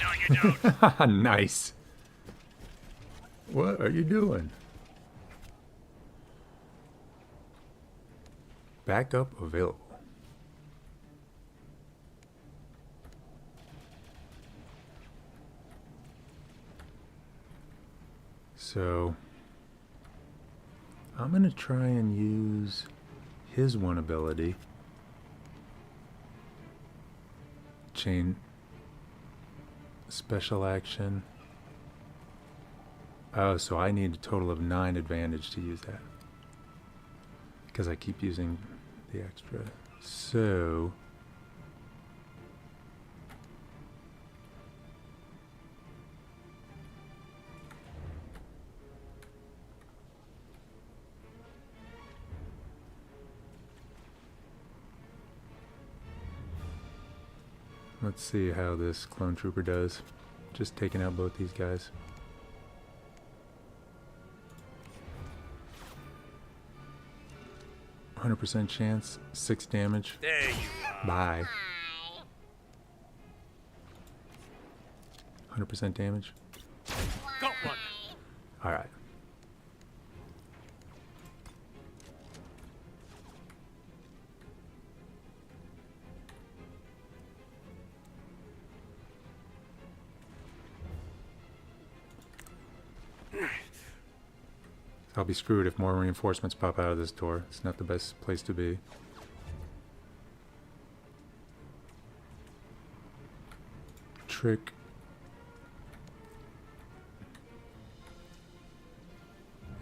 No, you don't. Nice. What are you doing? Backup available. So I'm going to try and use his one ability. Chain special action. Oh, so I need a total of 9 advantage to use that. Because I keep using the extra. So let's see how this clone trooper does. Just taking out both these guys. 100% chance. 6 damage. There you are. Bye. 100% damage. Got one. Alright. I'll be screwed if more reinforcements pop out of this door. It's not the best place to be. Trick.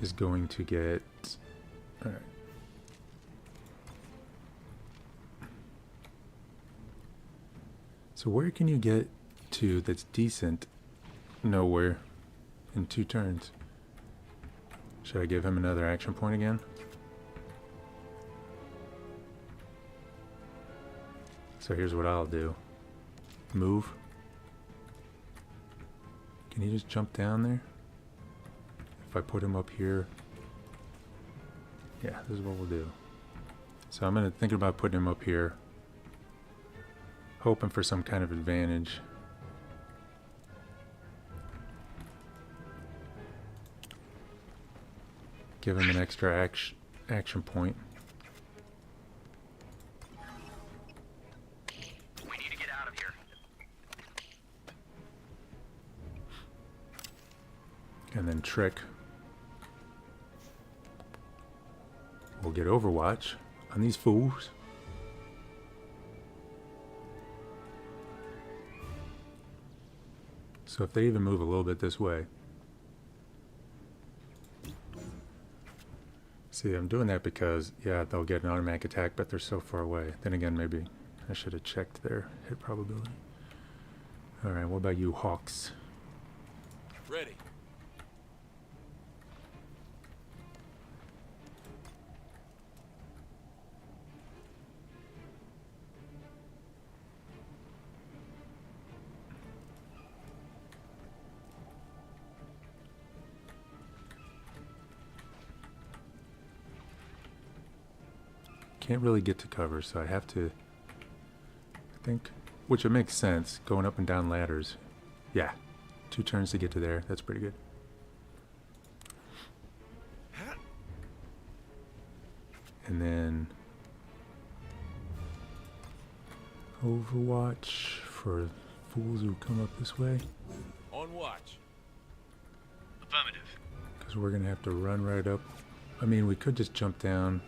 Is going to get... Alright. So where can you get to that's decent? Nowhere. In 2 turns. Should I give him another action point again? So here's what I'll do. Move. Can he just jump down there? If I put him up here. Yeah, this is what we'll do. So I'm gonna think about putting him up here. Hoping for some kind of advantage. Give him an extra action point. We need to get out of here. And then Trick will get Overwatch on these fools. So if they even move a little bit this way. See, I'm doing that because, yeah, they'll get an automatic attack, but they're so far away. Then again, maybe I should have checked their hit probability. Alright, what about you, Hawks? Ready. Can't really get to cover, so I have to, I think, which it makes sense, going up and down ladders. Yeah, 2 turns to get to there. That's pretty good. And then Overwatch for fools who come up this way. On watch. Affirmative. Because we're going to have to run right up. I mean, we could just jump down.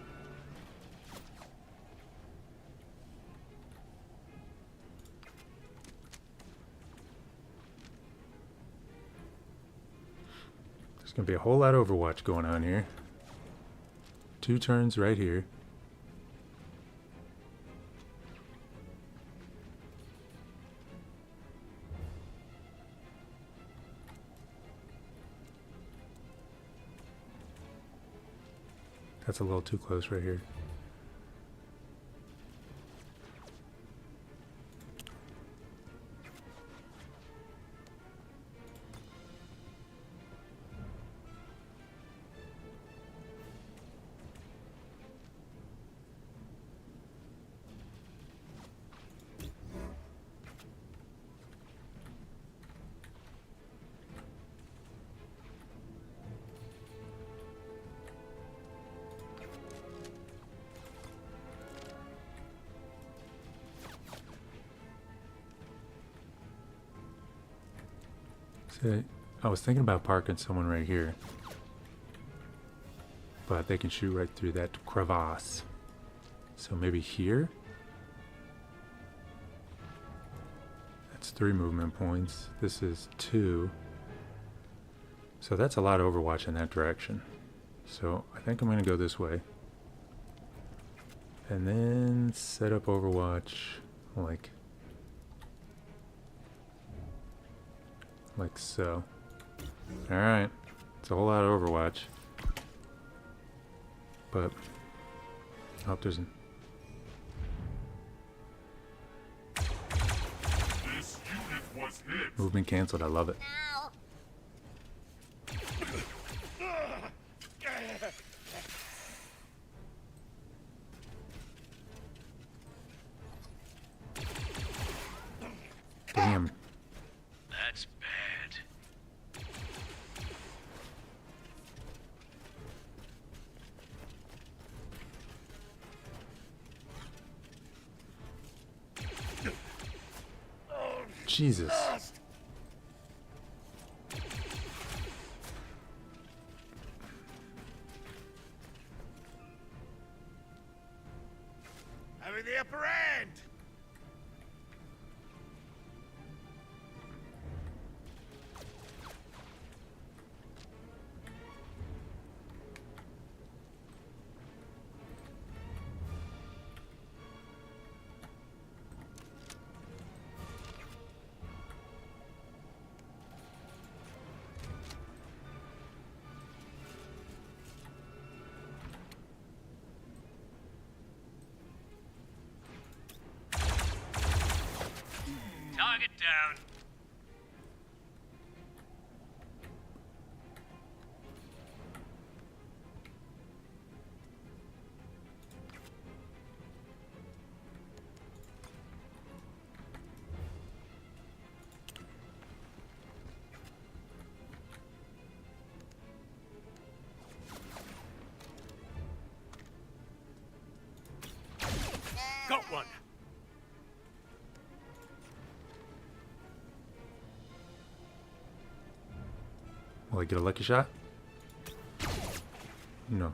There's going to be a whole lot of Overwatch going on here. 2 turns right here. That's a little too close right here. See, I was thinking about parking someone right here. But they can shoot right through that crevasse. So maybe here? That's 3 movement points. This is 2. So that's a lot of Overwatch in that direction. So I think I'm going to go this way. And then set up Overwatch like so. Alright. It's a whole lot of Overwatch. But I hope there's movement canceled. I love it. Jesus. Having the upper hand. Target down. Got one. Will I get a lucky shot? No.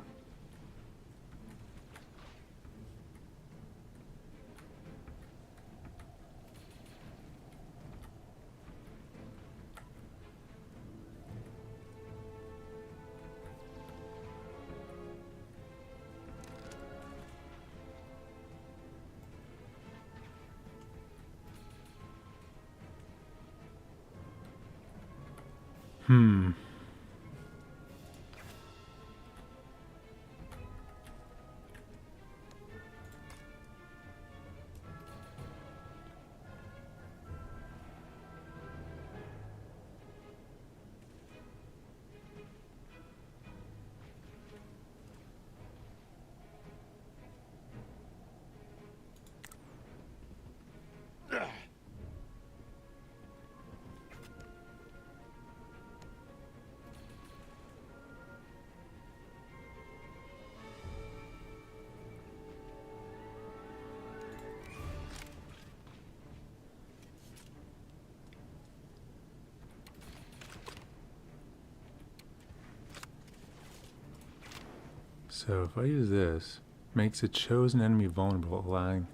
So if I use this, makes a chosen enemy vulnerable, allowing...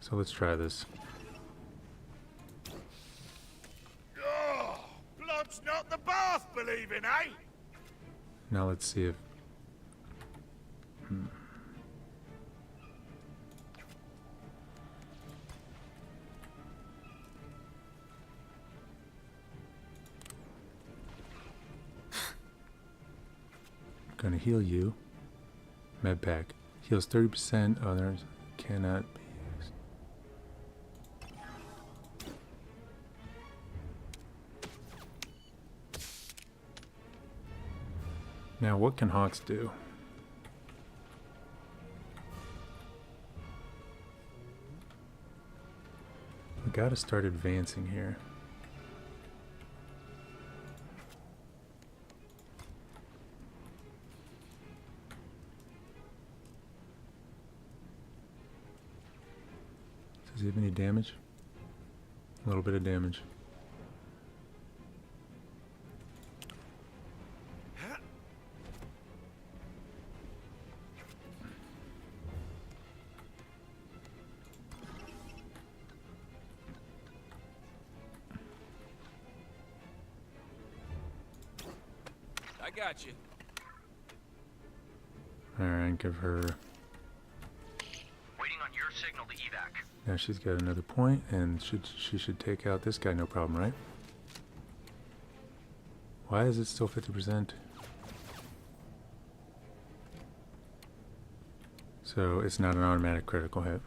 So let's try this. Oh, blood's not the bath, believing, eh? Now let's see if... Gonna heal you. Medpack. Heals 30%, others cannot be used. Now what can Hawks do? We gotta start advancing here. Does he have any damage? A little bit of damage. I got you. Alright, give her... Waiting on your signal to evac. Now she's got another point, and she should take out this guy no problem, right? Why is it still 50%? So it's not an automatic critical hit.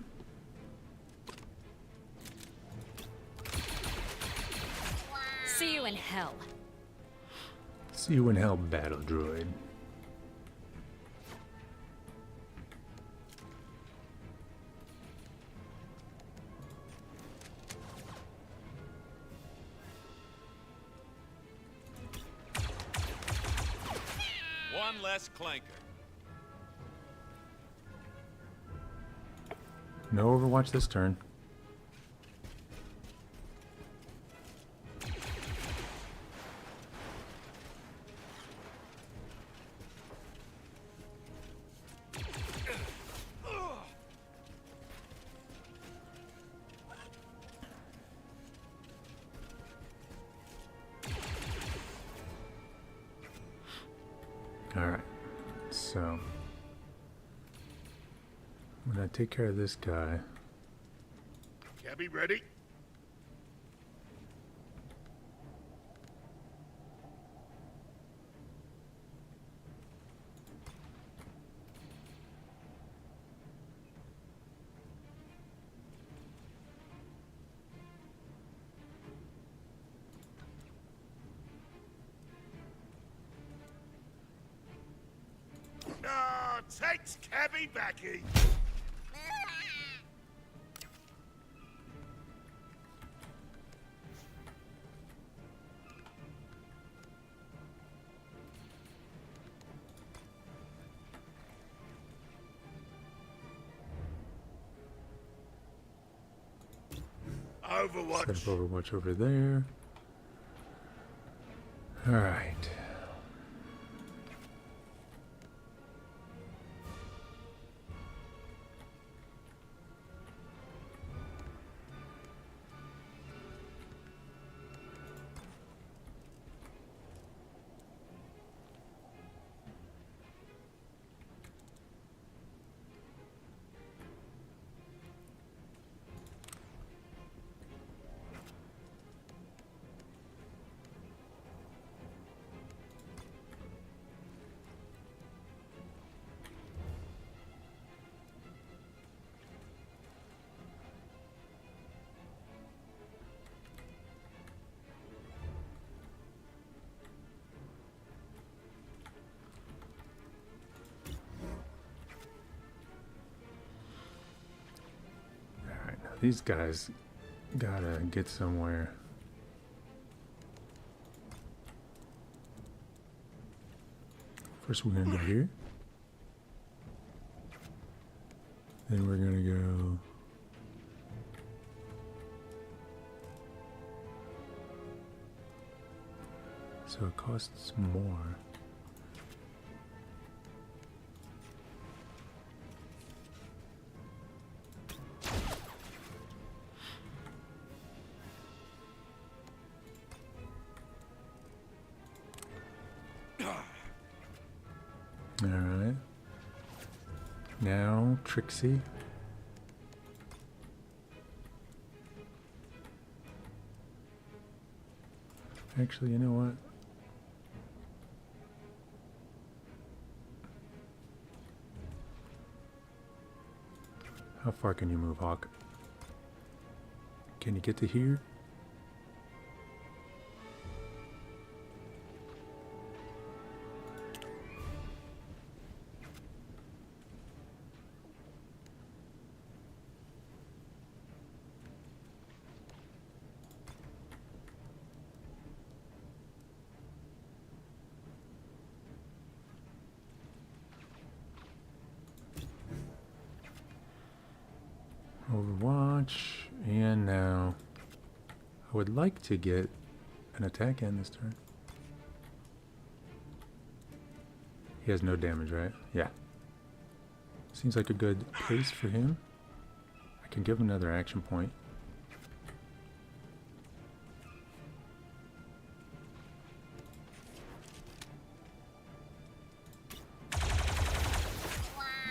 See you in hell. See you in hell, battle droid. One less clanker. No Overwatch this turn. Alright, so I'm gonna take care of this guy. Cabby ready? Ah, takes cabby backy. Overwatch. Set up Overwatch over there. Alright. Alright, now these guys gotta get somewhere. First we're gonna go here. Then we're gonna go so it costs more. Alright. Now, Trixie. Actually, you know what? How far can you move, Hawk? Can you get to here? Overwatch, and now I would like to get an attack in this turn. He has no damage, right? Yeah. Seems like a good place for him. I can give him another action point.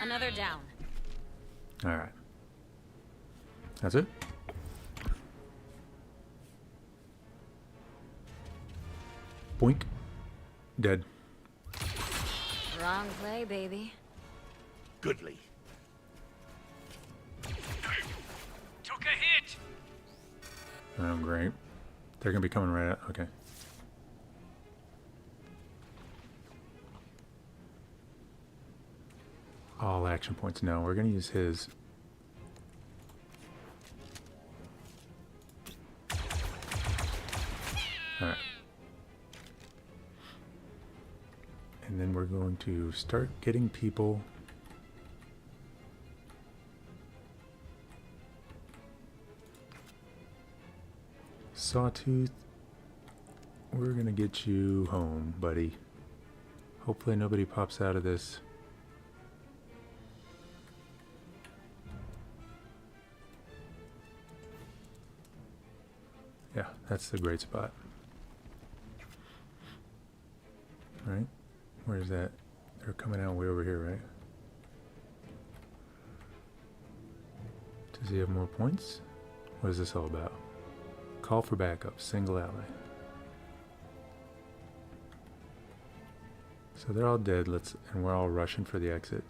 Another down. All right. That's it? Boink. Dead. Wrong play, baby. Goodly. Took a hit! Oh, great. They're gonna be coming right out. Okay. All action points. No, we're gonna use his. Alright. And then we're going to start getting people Sawtooth, we're gonna get you home, buddy. Hopefully nobody pops out of this. Yeah, that's the great spot. Right? Where's that? They're coming out way over here, right? Does he have more points? What is this all about? Call for backup, single ally. So they're all dead, and we're all rushing for the exit.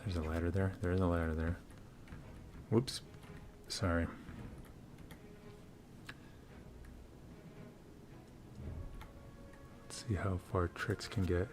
There's a ladder there. There's a ladder there. Whoops. Sorry. Let's see how far tricks can get.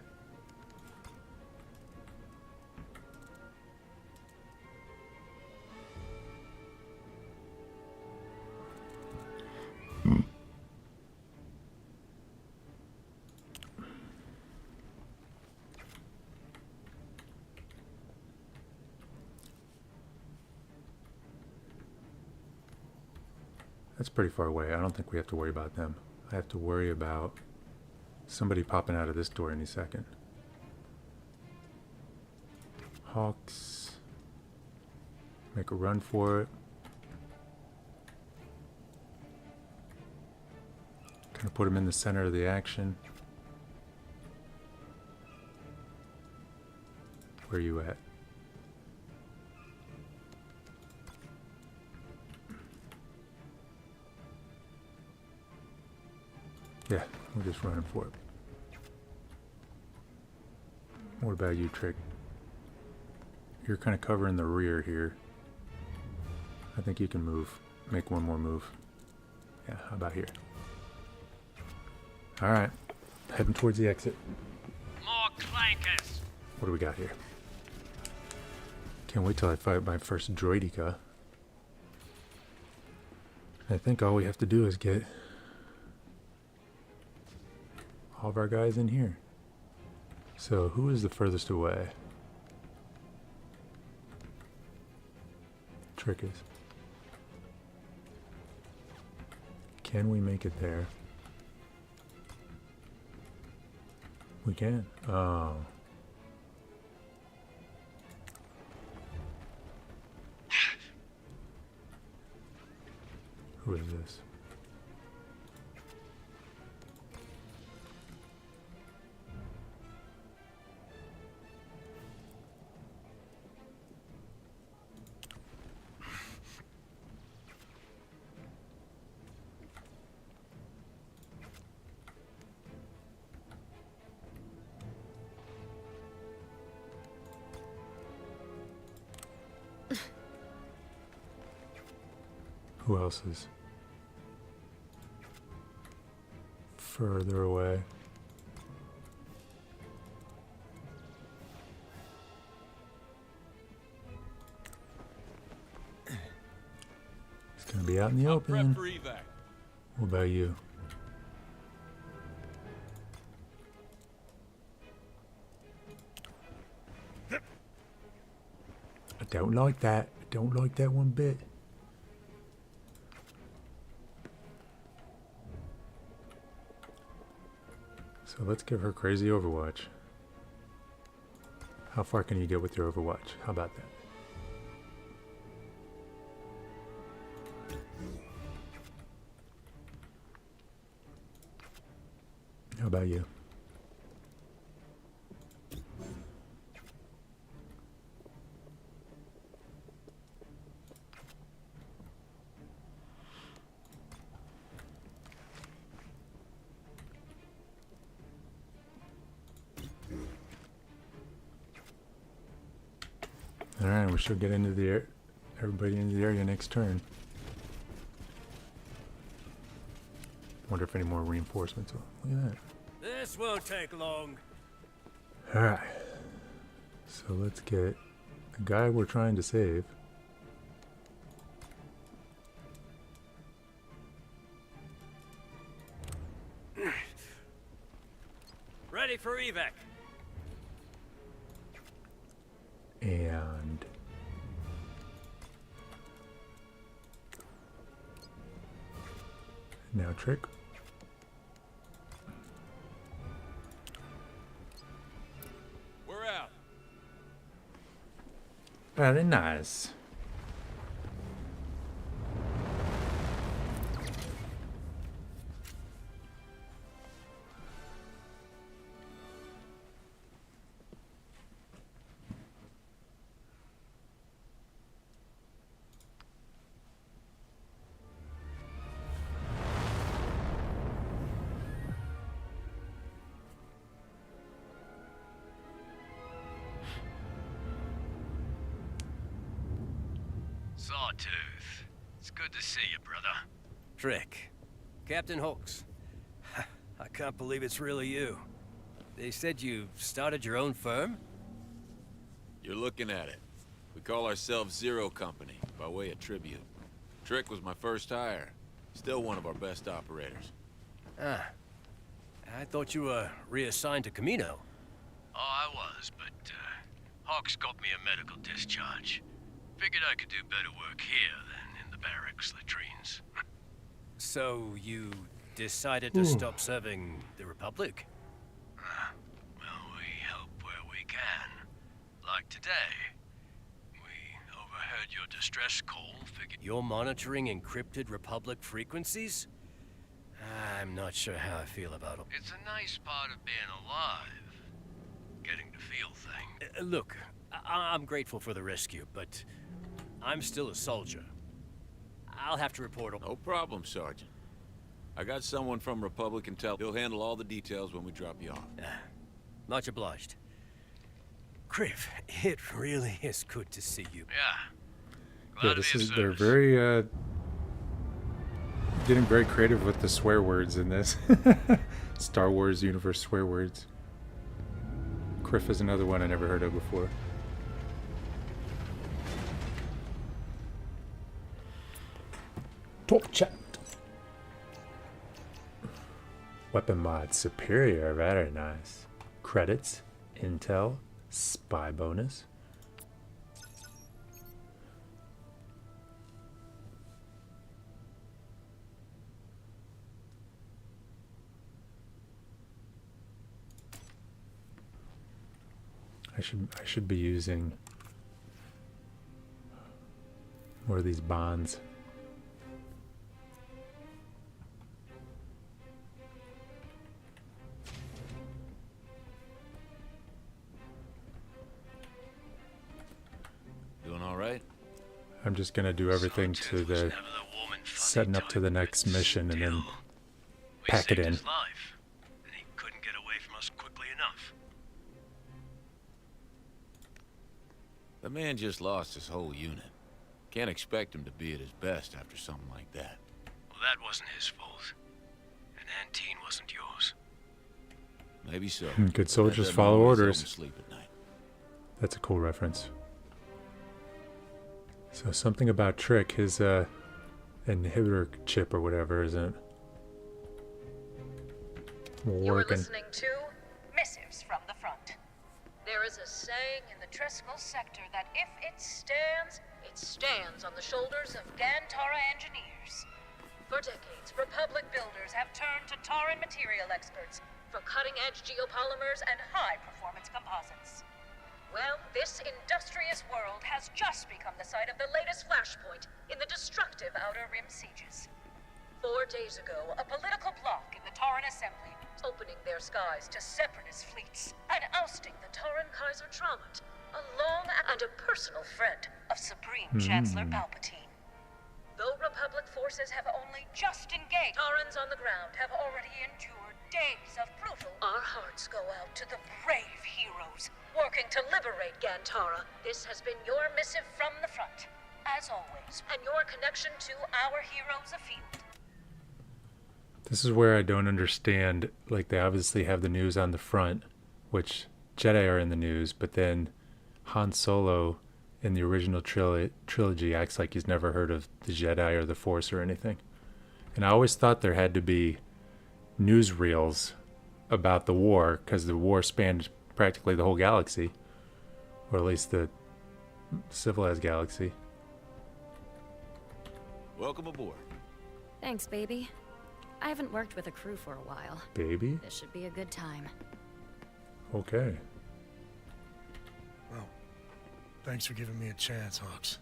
That's pretty far away. I don't think we have to worry about them. I have to worry about somebody popping out of this door any second. Hawks. Make a run for it. Kind of put them in the center of the action. Where are you at? Yeah, we're just running for it. What about you, Trick? You're kind of covering the rear here. I think you can move. Make one more move. Yeah, how about here? Alright. Heading towards the exit. More clankers! What do we got here? Can't wait till I fight my first droideka. I think all we have to do is get all of our guys in here. So who is the furthest away? Trick is. Can we make it there? We can. Oh. Who is this? Who else is further away? It's gonna be out in the open. What about you? I don't like that. I don't like that one bit. So let's give her crazy Overwatch. How far can you get with your Overwatch? How about that? How about you? Alright, we should get into the air. Everybody into the area next turn. Wonder if any more reinforcements will. Look at that. This won't take long. Alright. So let's get the guy we're trying to save. ready for evac. And now Trick. We're out. Very nice. Sawtooth. It's good to see you, brother. Trick. Captain Hawks. I can't believe it's really you. They said you started your own firm? You're looking at it. We call ourselves Zero Company, by way of tribute. Trick was my first hire. Still one of our best operators. Ah. I thought you were reassigned to Camino. Oh, I was, but, Hawks got me a medical discharge. Figured I could do better work here than in the barracks latrines. So you decided to stop serving the Republic? Well, we help where we can. Like today. We overheard your distress call, figured... You're monitoring encrypted Republic frequencies? I'm not sure how I feel about it. It's a nice part of being alive. Getting to feel things. Look, I'm grateful for the rescue, but I'm still a soldier. I'll have to report on... No problem, Sergeant. I got someone from Republic Intel. He'll handle all the details when we drop you off. Much obliged. Criv, it really is good to see you. Yeah. Yeah, Glad this to be is of they're service. very getting very creative with the swear words in this. Star Wars universe swear words. Criff is another one I never heard of before. Top chat. Weapon mod superior, very nice. Credits, intel, spy bonus. I should be using more of these bonds. Doing all right? I'm just gonna do everything to the setting up to the next mission and then pack it in. His life, and he couldn't get away from us quickly enough. The man just lost his whole unit. Can't expect him to be at his best after something like that. Well, that wasn't his fault. And Antine wasn't yours. Maybe so. Good but soldiers that doesn't follow always help orders. him sleep at night. That's a cool reference. So something about Trick, his inhibitor chip or whatever, isn't You're working. listening to Missives from the Front. There is a saying in the Treskel sector that if it stands on the shoulders of Gantara engineers. For decades, Republic builders have turned to Tauran material experts for cutting-edge geopolymers and high-performance composites. Well, this industrious world has just become the site of the latest flashpoint in the destructive Outer Rim sieges. 4 days ago, a political bloc in the Tauran Assembly opening their skies to separatist fleets and ousting the Tauran Kaiser Traumant, a long and a personal friend of Supreme Chancellor Palpatine. Though Republic forces have only just engaged, Taurans on the ground have already endured days of brutal... Our hearts go out to the brave heroes working to liberate Gantara. This has been your missive from the front, as always, and your connection to our heroes afield. This is where I don't understand. Like, they obviously have the news on the front, which Jedi are in the news, but then Han Solo in the original trilogy acts like he's never heard of the Jedi or the Force or anything. And I always thought there had to be newsreels about the war, because the war spanned practically the whole galaxy, or at least the civilized galaxy. Welcome aboard. Thanks, baby. I haven't worked with a crew for a while. Baby? This should be a good time. Okay. Well, thanks for giving me a chance, Hawks.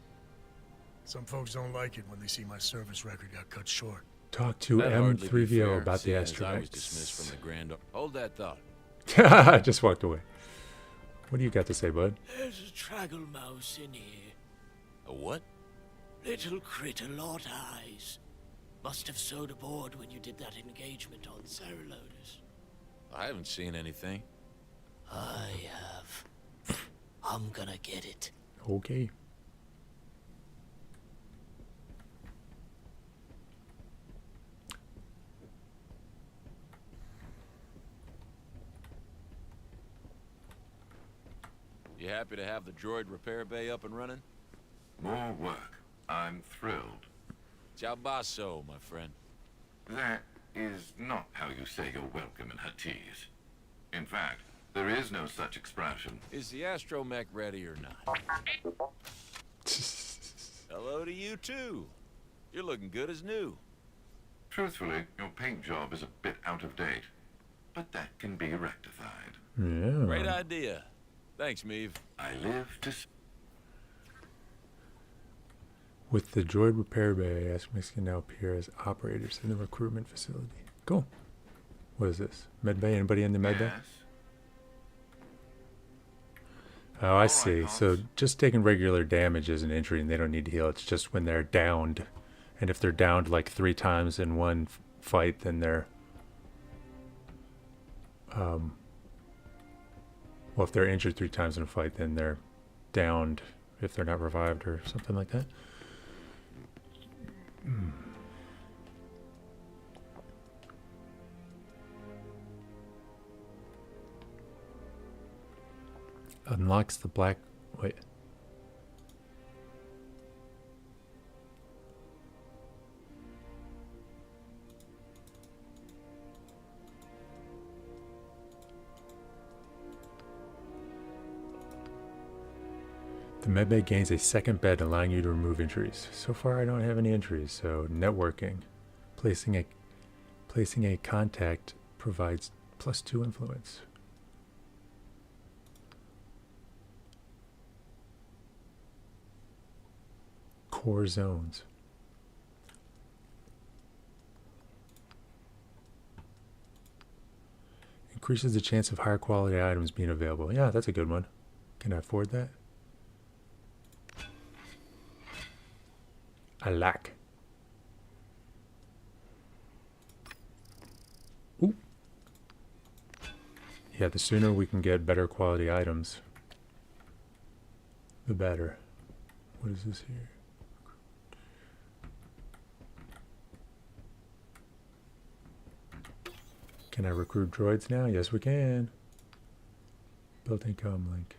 Some folks don't like it when they see my service record got cut short. Talk to That'd hardly be M3VO fair, about the seeing as I was astromechs. dismissed from the Grand... Hold that thought. I just walked away. What do you got to say, bud? There's a traggle mouse in here. A what? Little critter, lot eyes. Must have sewed aboard when you did that engagement on Sarah Lotus. I haven't seen anything. I have. I'm gonna get it. Okay. You happy to have the droid repair bay up and running? More work. I'm thrilled. Ciao basso, my friend. That is not how you say you're welcome in Huttese. In fact, there is no such expression. Is the astromech ready or not? Hello to you too. You're looking good as new. Truthfully, your paint job is a bit out of date. But that can be rectified. Yeah. Great idea. Thanks, Meave. I live to... With the droid repair bay, astromechs can now appear as operators in the recruitment facility. Cool. What is this? Med bay? Anybody in the med bay? Yes. Oh, I see. So just taking regular damage is an injury and they don't need to heal. It's just when they're downed. And if they're downed like 3 times in one fight, then they're... well, if they're injured 3 times in a fight, then they're downed if they're not revived or something like that. Unlocks the black... Wait. The medbay gains a second bed, allowing you to remove injuries. So far, I don't have any injuries, so networking. Placing a contact provides +2 influence. Core zones. Increases the chance of higher quality items being available. Yeah, that's a good one. Can I afford that? I lack. Ooh. Yeah, the sooner we can get better quality items, the better. What is this here? Can I recruit droids now? Yes, we can. Built-in comm link.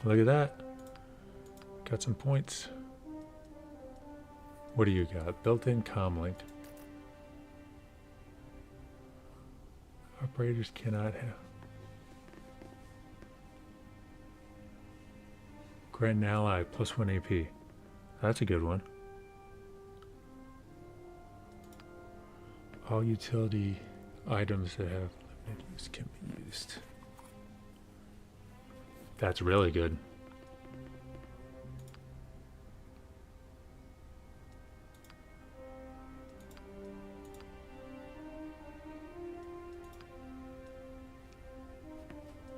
Look at that. Got some points. What do you got? Built-in comm link. Operators cannot have. Grant an ally +1 AP. That's a good one. All utility items that have limited use can be used. That's really good.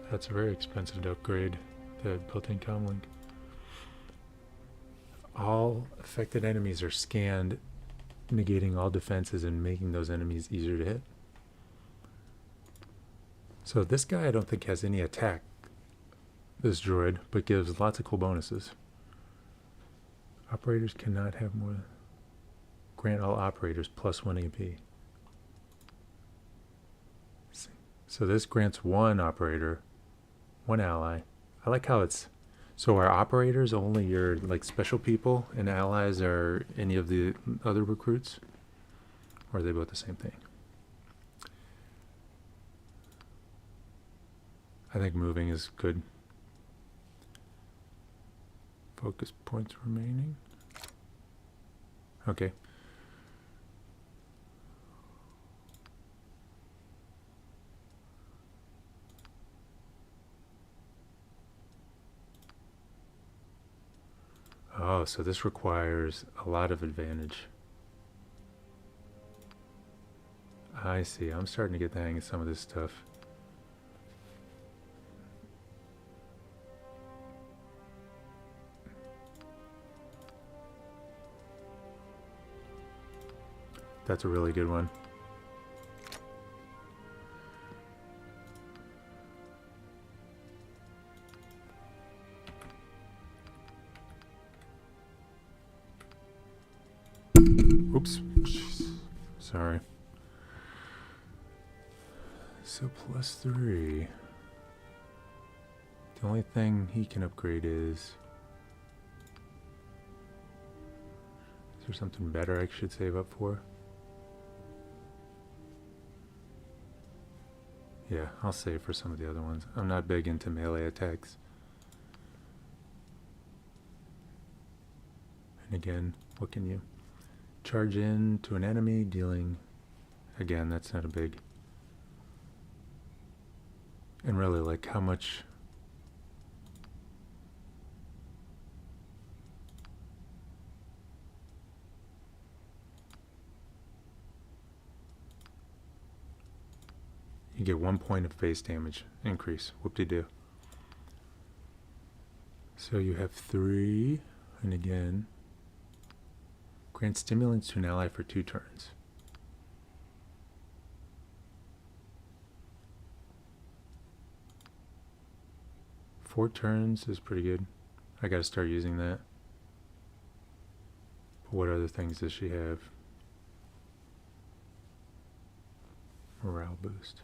That's very expensive to upgrade the built-in comm link. All affected enemies are scanned, negating all defenses and making those enemies easier to hit. So this guy I don't think has any attack, this droid, but gives lots of cool bonuses. Operators cannot have more. Grant all operators +1 AP. So this grants one operator One ally. I like how it's... So are operators only your like special people, and allies are any of the other recruits? Or are they both the same thing? I think moving is good. Focus points remaining. Okay. Oh, so this requires a lot of advantage. I see. I'm starting to get the hang of some of this stuff. That's a really good one. Oops. Sorry. So +3. The only thing he can upgrade is there something better I should save up for? Yeah, I'll save for some of the other ones. I'm not big into melee attacks. And again, what can you... Charge in to an enemy, dealing... Again, that's not a big... And really, like, how much... You get 1 point of base damage increase. Whoop-de-doo. So you have 3, and again... Grant stimulants to an ally for 2 turns. Four turns is pretty good. I gotta start using that. But what other things does she have? Morale boost.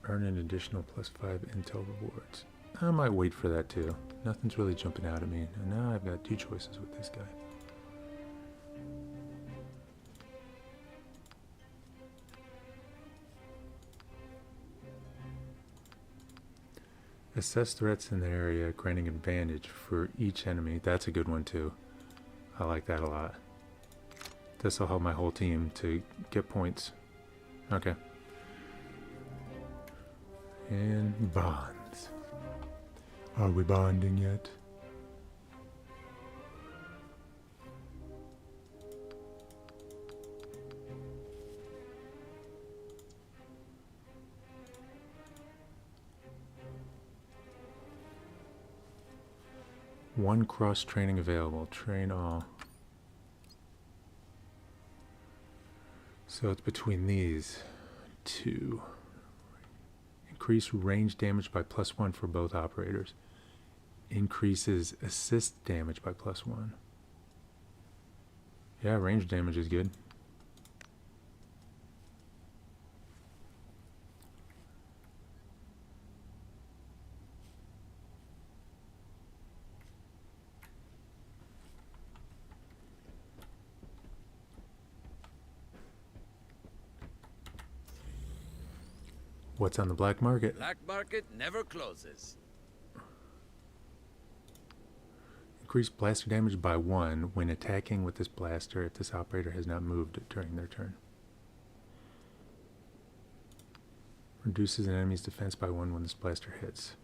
Earn an additional +5 intel rewards. I might wait for that too. Nothing's really jumping out at me. And now I've got 2 choices with this guy. Assess threats in the area, granting advantage for each enemy. That's a good one too. I like that a lot. This will help my whole team to get points. Okay. And bonds. Are we bonding yet? One cross training available. Train all. So it's between these 2. Increase range damage by +1 for both operators. Increases assist damage by +1. Yeah, range damage is good. What's on the black market? Black market never closes. Increase blaster damage by 1 when attacking with this blaster if this operator has not moved during their turn. Reduces an enemy's defense by 1 when this blaster hits.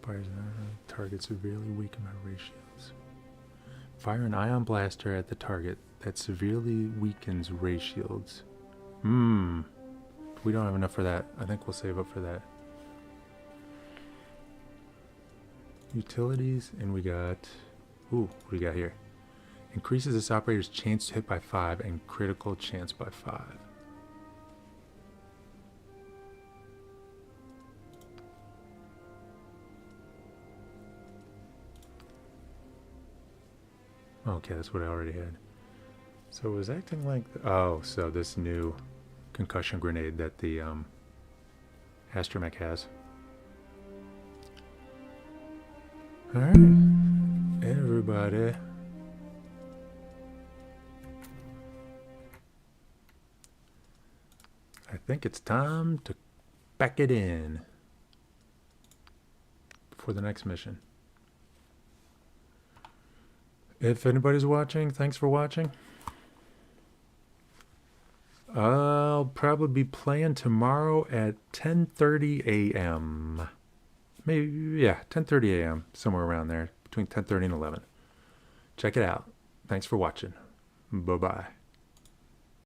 Fires target severely weakened by ray shields. Fire an ion blaster at the target that severely weakens ray shields. We don't have enough for that. I think we'll save up for that. Utilities, and we got... Ooh, what do we got here? Increases this operator's chance to hit by 5 and critical chance by 5. Okay, that's what I already had. So it was acting like... Oh, so this new concussion grenade that the astromech has. Alright, everybody. I think it's time to pack it in for the next mission. If anybody's watching, thanks for watching. I'll probably be playing tomorrow at 10:30 a.m. Maybe, yeah, 10:30 a.m. Somewhere around there, between 10:30 and 11. Check it out. Thanks for watching. Bye-bye.